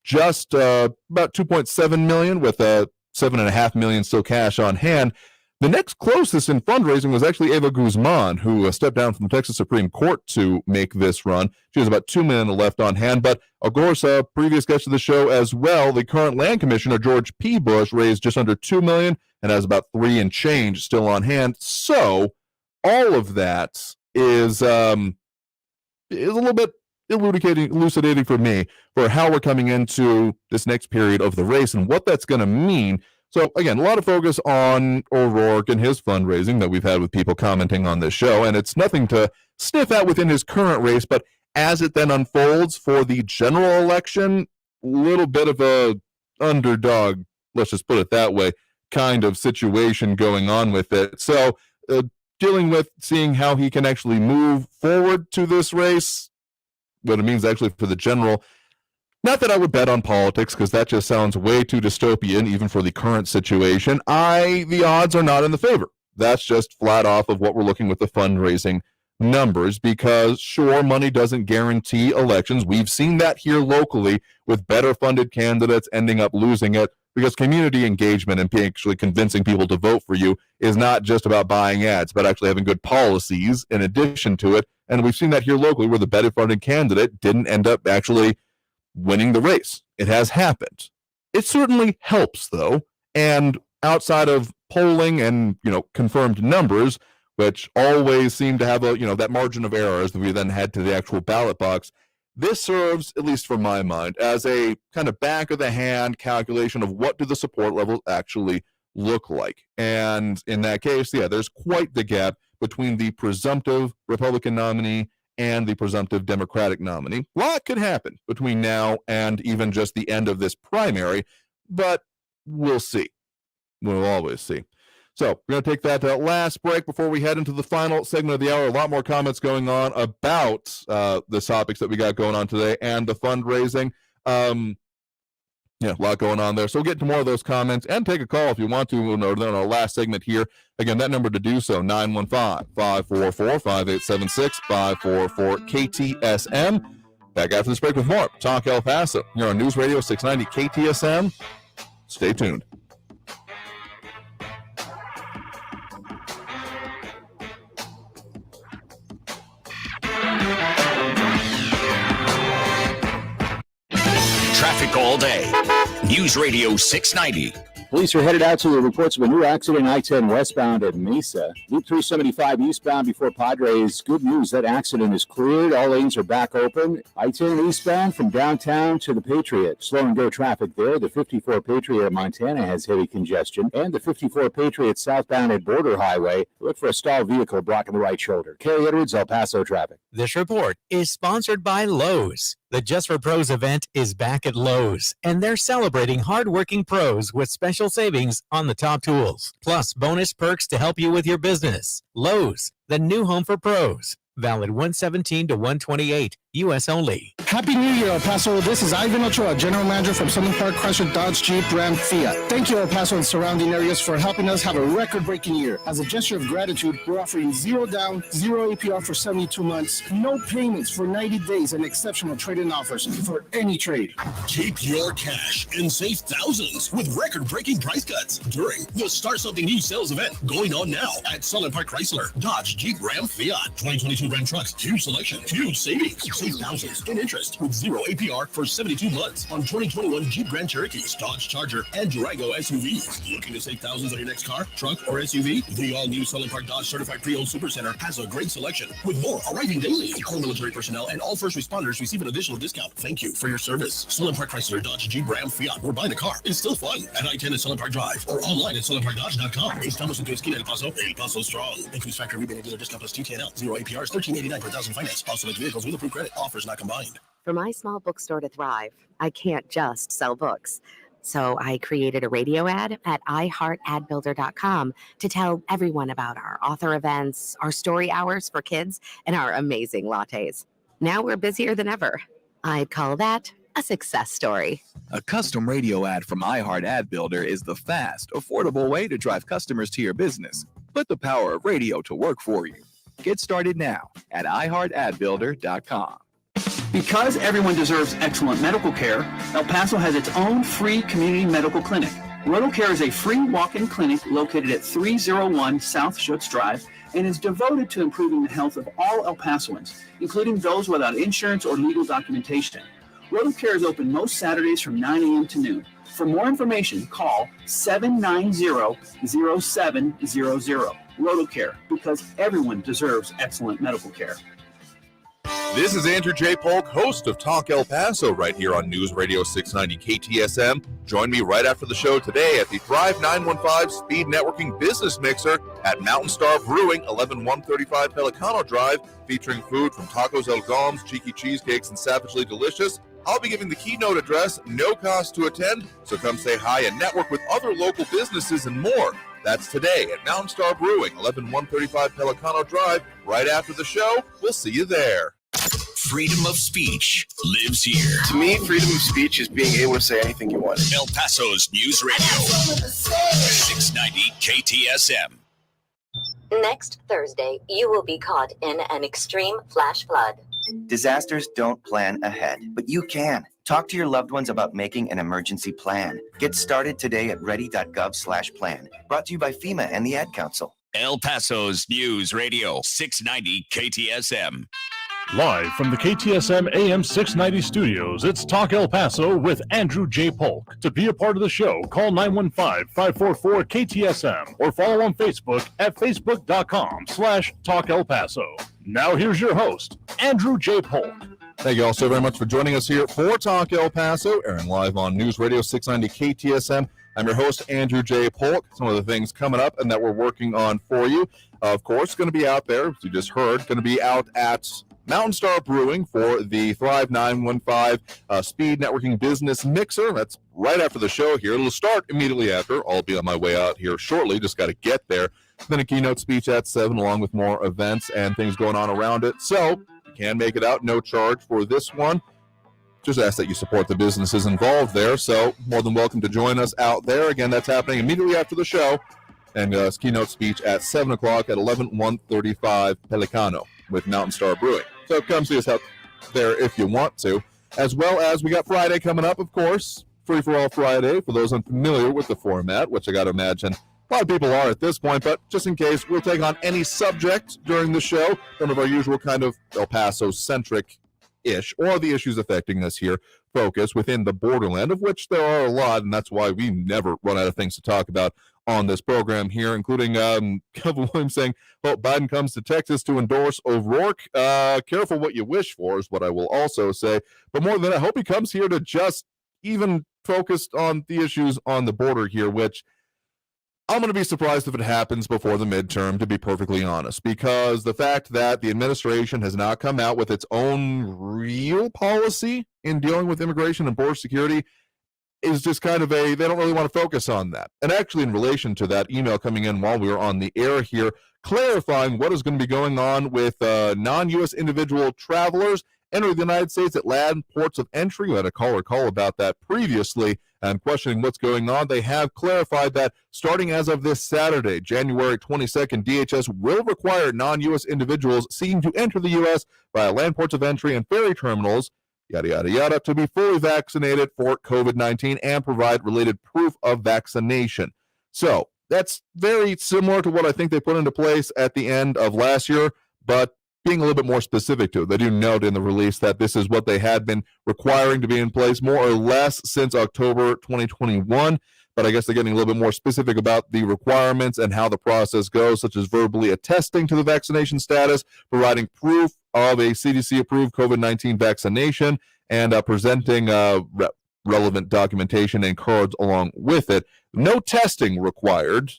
just about 2.7 million with 7.5 million still cash on hand. The next closest in fundraising was actually Eva Guzman, who stepped down from the Texas Supreme Court to make this run. She has about 2 million left on hand, but of course, a previous guest of the show as well, the current land commissioner, George P. Bush, raised just under 2 million and has about 3 and change still on hand. So all of that is a little bit elucidating for me for how we're coming into this next period of the race and what that's going to mean. So again, a lot of focus on O'Rourke and his fundraising that we've had with people commenting on this show, and it's nothing to sniff at within his current race, but as it then unfolds for the general election, a little bit of a underdog, let's just put it that way, kind of situation going on with it. So dealing with seeing how he can actually move forward to this race, what it means actually for the general. Not that I would bet on politics, because that just sounds way too dystopian, even for the current situation. The odds are not in the favor. That's just flat off of what we're looking with the fundraising numbers, because sure, money doesn't guarantee elections. We've seen that here locally with better funded candidates ending up losing it, because community engagement and actually convincing people to vote for you is not just about buying ads, but actually having good policies in addition to it. And we've seen that here locally where the better funded candidate didn't end up actually winning the race. It has happened. It certainly helps, though, and outside of polling and confirmed numbers, which always seem to have that margin of error as we then head to the actual ballot box, this serves, at least from my mind, as a kind of back of the hand calculation of what do the support levels actually look like. And in that case, there's quite the gap between the presumptive Republican nominee and the presumptive Democratic nominee. A lot could happen between now and even just the end of this primary, but we'll see. We'll always see. So we're going to take that last break before we head into the final segment of the hour. A lot more comments going on about the topics that we got going on today and the fundraising. A lot going on there. So we'll get to more of those comments and take a call if you want to on our last segment here. Again, that number to do so, 915-544-5876, 544-KTSM. Back after this break with more Talk El Paso. You're on News Radio 690 KTSM. Stay tuned. Traffic all day. News Radio 690. Police are headed out to the reports of a new accident I-10 westbound at Mesa. Loop 375 eastbound before Padres. Good news, that accident is cleared. All lanes are back open. I-10 eastbound from downtown to the Patriot. Slow and go traffic there. The 54 Patriot at Montana has heavy congestion. And the 54 Patriot southbound at Border Highway. Look for a stalled vehicle blocking the right shoulder. Kerry Edwards, El Paso traffic. This report is sponsored by Lowe's. The Just for Pros event is back at Lowe's, and they're celebrating hardworking pros with special savings on the top tools, plus bonus perks to help you with your business. Lowe's, the new home for pros. Valid 117 to 128, U.S. only. Happy New Year, El Paso. This is Ivan Ochoa, General Manager from Southern Park Chrysler Dodge Jeep Ram Fiat. Thank you, El Paso and surrounding areas, for helping us have a record-breaking year. As a gesture of gratitude, we're offering 0 down, 0 APR for 72 months, no payments for 90 days, and exceptional trade-in offers for any trade. Keep your cash and save thousands with record-breaking price cuts during the Start Something New sales event going on now at Southern Park Chrysler Dodge Jeep Ram Fiat. 2022 Ram trucks, huge selection, huge savings. Save thousands in interest with 0 APR for 72 months on 2021 Jeep Grand Cherokees, Dodge Charger, and Durango SUVs. Looking to save thousands on your next car, truck, or SUV? The all-new Southern Park Dodge Certified Pre-Owned Supercenter has a great selection with more arriving daily. All military personnel and all first responders receive an additional discount. Thank you for your service. Southern Park Chrysler Dodge Jeep Ram Fiat. We're buying a car. It's still fun at I-10 at Southern Park Drive or online at southernparkdodge.com. It's Thomas and Esquina El Paso. El Paso strong. Increase factory rebate and dealer discount plus TTNL. 0 APR is $13.89 per thousand finance. Also select vehicles with approved credit. Offers not combined. For my small bookstore to thrive, I can't just sell books. So I created a radio ad at iHeartAdBuilder.com to tell everyone about our author events, our story hours for kids, and our amazing lattes. Now we're busier than ever. I'd call that a success story. A custom radio ad from iHeart Ad Builder is the fast, affordable way to drive customers to your business. Put the power of radio to work for you. Get started now at iHeartAdBuilder.com. Because everyone deserves excellent medical care, El Paso has its own free community medical clinic. RotoCare is a free walk-in clinic located at 301 South Schutz Drive and is devoted to improving the health of all El Pasoans, including those without insurance or legal documentation. RotoCare is open most Saturdays from 9 a.m. to noon. For more information, call 790-0700. RotoCare, because everyone deserves excellent medical care. This is Andrew J. Polk, host of Talk El Paso, right here on News Radio 690 KTSM. Join me right after the show today at the Thrive 915 Speed Networking Business Mixer at Mountain Star Brewing, 11135 Pelicano Drive, featuring food from Tacos El Goms, Cheeky Cheesecakes, and Savagely Delicious. I'll be giving the keynote address, no cost to attend, so come say hi and network with other local businesses and more. That's today at Mountain Star Brewing, 11135 Pelicano Drive. Right after the show, we'll see you there. Freedom of speech lives here. To me, freedom of speech is being able to say anything you want. El Paso's News Radio, 690 KTSM. Next Thursday, you will be caught in an extreme flash flood. Disasters don't plan ahead, but you can. Talk to your loved ones about making an emergency plan. Get started today at ready.gov/plan. Brought to you by FEMA and the Ad Council. El Paso's News Radio, 690 KTSM. Live from the KTSM AM 690 studios, it's Talk El Paso with Andrew J. Polk. To be a part of the show, call 915-544-KTSM or follow on Facebook at facebook.com/Talk El Paso. Now here's your host, Andrew J. Polk. Thank you all so very much for joining us here for Talk El Paso, airing live on News Radio 690 KTSM. I'm your host, Andrew J. Polk. Some of the things coming up and that we're working on for you. Of course, going to be out there, as you just heard, going to be out at Mountain Star Brewing for the Thrive 915 Speed Networking Business Mixer. That's right after the show here. It'll start immediately after. I'll be on my way out here shortly. Just got to get there. Then a keynote speech at 7, along with more events and things going on around it. So you can make it out, no charge for this one. Just ask that you support the businesses involved there. So more than welcome to join us out there. Again, that's happening immediately after the show. And keynote speech at 7 o'clock at 11135 Pelicano with Mountain Star Brewing. So come see us out there if you want to. As well as we got Friday coming up, of course. Free for All Friday, for those unfamiliar with the format, which I got to imagine a lot of people are at this point, but just in case, we'll take on any subject during the show, some of our usual kind of El Paso-centric-ish, or the issues affecting us here, focus within the borderland, of which there are a lot, and that's why we never run out of things to talk about on this program here, including Kevin Williams saying, well, Biden comes to Texas to endorse O'Rourke. Careful what you wish for is what I will also say. But more than that, I hope he comes here to just even focus on the issues on the border here, which I'm going to be surprised if it happens before the midterm, to be perfectly honest, because the fact that the administration has not come out with its own real policy in dealing with immigration and border security is just kind of they don't really want to focus on that. And actually, in relation to that email coming in while we were on the air here, clarifying what is going to be going on with non-U.S. individual travelers entering the United States at land ports of entry. We had a caller call about that previously and questioning what's going on. They have clarified that starting as of this Saturday, January 22nd, DHS will require non-U.S. individuals seeking to enter the U.S. via land ports of entry and ferry terminals, yada, yada, yada, to be fully vaccinated for COVID-19 and provide related proof of vaccination. So that's very similar to what I think they put into place at the end of last year, but being a little bit more specific to it. They do note in the release that this is what they had been requiring to be in place more or less since October 2021, but I guess they're getting a little bit more specific about the requirements and how the process goes, such as verbally attesting to the vaccination status, providing proof of a CDC-approved COVID-19 vaccination, and presenting relevant documentation and cards along with it. No testing required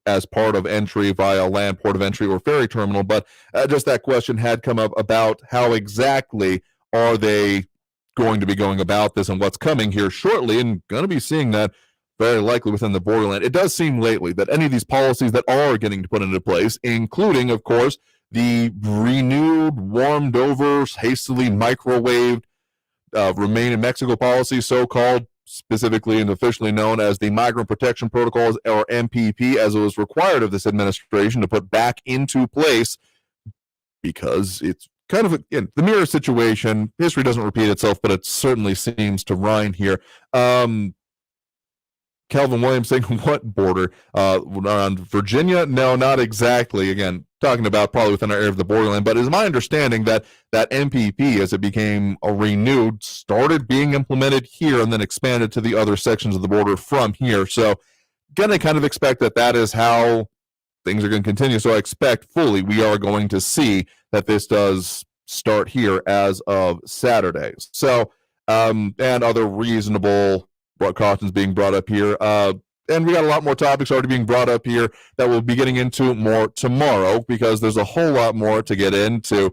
as part of entry via land port of entry or ferry terminal, but just that question had come up about how exactly are they going to be going about this and what's coming here shortly, and going to be seeing that very likely within the borderland. It does seem lately that any of these policies that are getting put into place, including, of course, the renewed, warmed over, hastily microwaved Remain in Mexico policy, so-called, specifically and officially known as the Migrant Protection Protocols, or MPP, as it was required of this administration to put back into place, because it's kind of the mirror situation. History doesn't repeat itself, but it certainly seems to rhyme here. Calvin Williams saying, what border? On Virginia? No, not exactly. Again, talking about probably within our area of the borderland, but it's my understanding that that MPP, as it became renewed, started being implemented here and then expanded to the other sections of the border from here. So going to kind of expect that that is how things are going to continue. So I expect fully we are going to see that this does start here as of Saturday. So, and other reasonable cautions being brought up here. And we got a lot more topics already being brought up here that we'll be getting into more tomorrow, because there's a whole lot more to get into.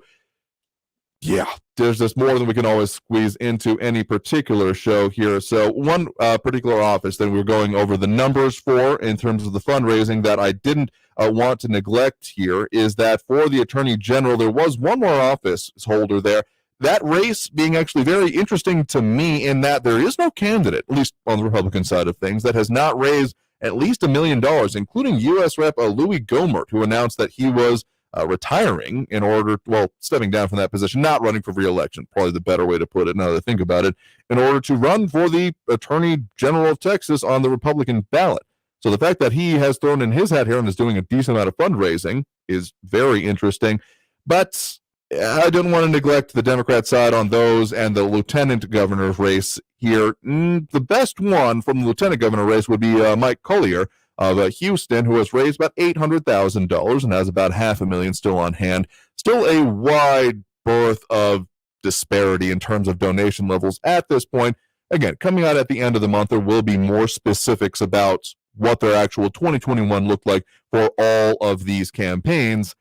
Yeah, there's just more than we can always squeeze into any particular show here. So one particular office that we're going over the numbers for in terms of the fundraising that I didn't want to neglect here is that for the Attorney General, there was one more office holder there. That race being actually very interesting to me in that there is no candidate, at least on the Republican side of things, that has not raised at least $1 million, including U.S. Rep. Louis Gohmert, who announced that he was retiring in order, well, stepping down from that position, not running for re-election, probably the better way to put it now that I think about it, in order to run for the Attorney General of Texas on the Republican ballot. So the fact that he has thrown in his hat here and is doing a decent amount of fundraising is very interesting. But I don't want to neglect the Democrat side on those and the lieutenant governor's race here. The best one from the lieutenant governor race would be Mike Collier of Houston, who has raised about $800,000 and has about $500,000 still on hand. Still a wide berth of disparity in terms of donation levels at this point. Again, coming out at the end of the month, there will be more specifics about what their actual 2021 looked like for all of these campaigns.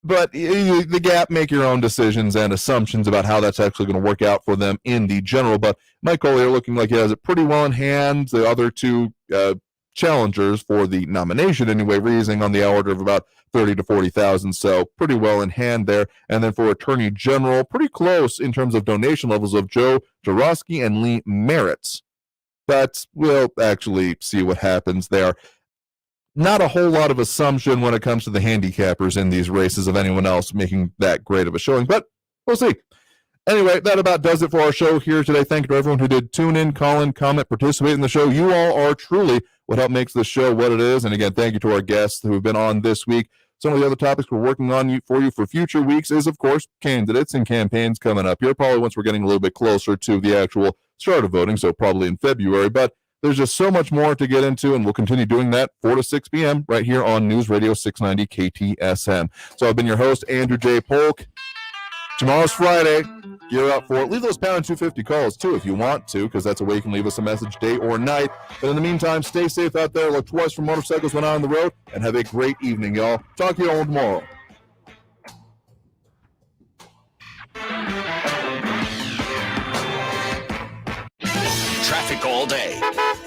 But the Gap, make your own decisions and assumptions about how that's actually going to work out for them in the general. But Mike Collier looking like he has it pretty well in hand. The other two challengers for the nomination, anyway, raising on the order of about 30 to 40,000. So pretty well in hand there. And then for Attorney General, pretty close in terms of donation levels of Joe Jarosky and Lee Merritt. But we'll actually see what happens there. Not a whole lot of assumption when it comes to the handicappers in these races of anyone else making that great of a showing, but we'll see. Anyway, that about does it for our show here today. Thank you to everyone who did tune in, call in, comment, participate in the show. You all are truly what help makes the show what it is. And again, thank you to our guests who have been on this week. Some of the other topics we're working on for you for future weeks is, of course, candidates and campaigns coming up here, probably once we're getting a little bit closer to the actual start of voting, so probably in February. But there's just so much more to get into, and we'll continue doing that 4 to 6 p.m. right here on News Radio 690 KTSM. So I've been your host, Andrew J. Polk. Tomorrow's Friday. Gear up for it. Leave those pound 250 calls, too, if you want to, because that's a way you can leave us a message day or night. But in the meantime, stay safe out there. Look twice for motorcycles when out on the road, and have a great evening, y'all. Talk to you all tomorrow. Traffic all day.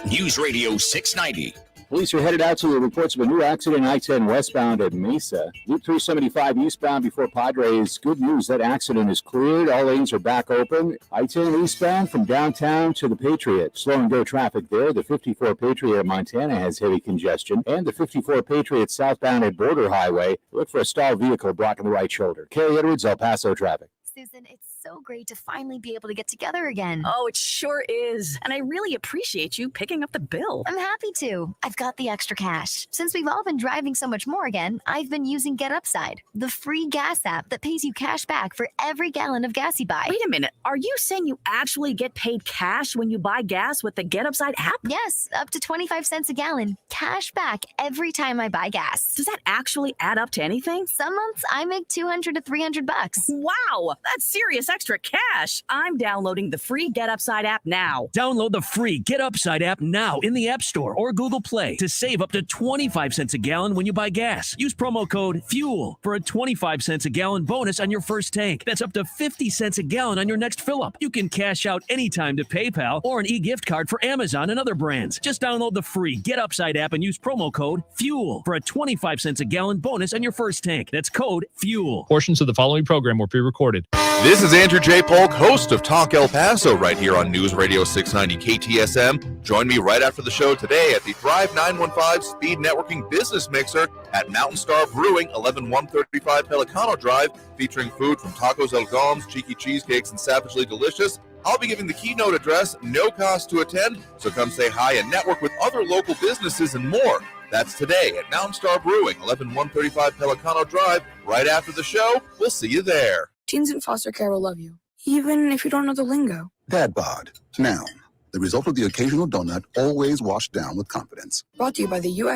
News Radio 690. Police are headed out to the reports of a new accident I-10 westbound at Mesa. Loop 375 eastbound before Padres. Good news, that accident is cleared. All lanes are back open. I-10 eastbound from downtown to the Patriot. Slow and go traffic there. The 54 Patriot at Montana has heavy congestion. And the 54 Patriot southbound at Border Highway. Look for a stalled vehicle blocking the right shoulder. Carrie Edwards, El Paso traffic. Susan, it's so great to finally be able to get together again. Oh, it sure is. And I really appreciate you picking up the bill. I'm happy to. I've got the extra cash. Since we've all been driving so much more again, I've been using Get Upside, the free gas app that pays you cash back for every gallon of gas you buy. Wait a minute. Are you saying you actually get paid cash when you buy gas with the Get Upside app? Yes, up to 25 cents a gallon. Cash back every time I buy gas. Does that actually add up to anything? Some months I make $200 to $300. Wow, that's serious extra cash, I'm downloading the free Get Upside app now. Download the free Get Upside app now in the App Store or Google Play to save up to 25 cents a gallon when you buy gas. Use promo code FUEL for a 25 cents a gallon bonus on your first tank. That's up to 50 cents a gallon on your next fill up. You can cash out anytime to PayPal or an e-gift card for Amazon and other brands. Just download the free Get Upside app and use promo code FUEL for a 25 cents a gallon bonus on your first tank. That's code FUEL. Portions of the following program were pre-recorded. This is Andrew J. Polk, host of Talk El Paso, right here on News Radio 690 KTSM. Join me right after the show today at the Thrive 915 Speed Networking Business Mixer at Mountain Star Brewing, 11135 Pelicano Drive, featuring food from Tacos El Goms, Cheeky Cheesecakes, and Savagely Delicious. I'll be giving the keynote address, no cost to attend, so come say hi and network with other local businesses and more. That's today at Mountain Star Brewing, 11135 Pelicano Drive. Right after the show, we'll see you there. Teens in foster care will love you, even if you don't know the lingo. Dad bod, noun. The result of the occasional donut, always washed down with confidence. Brought to you by the U.S.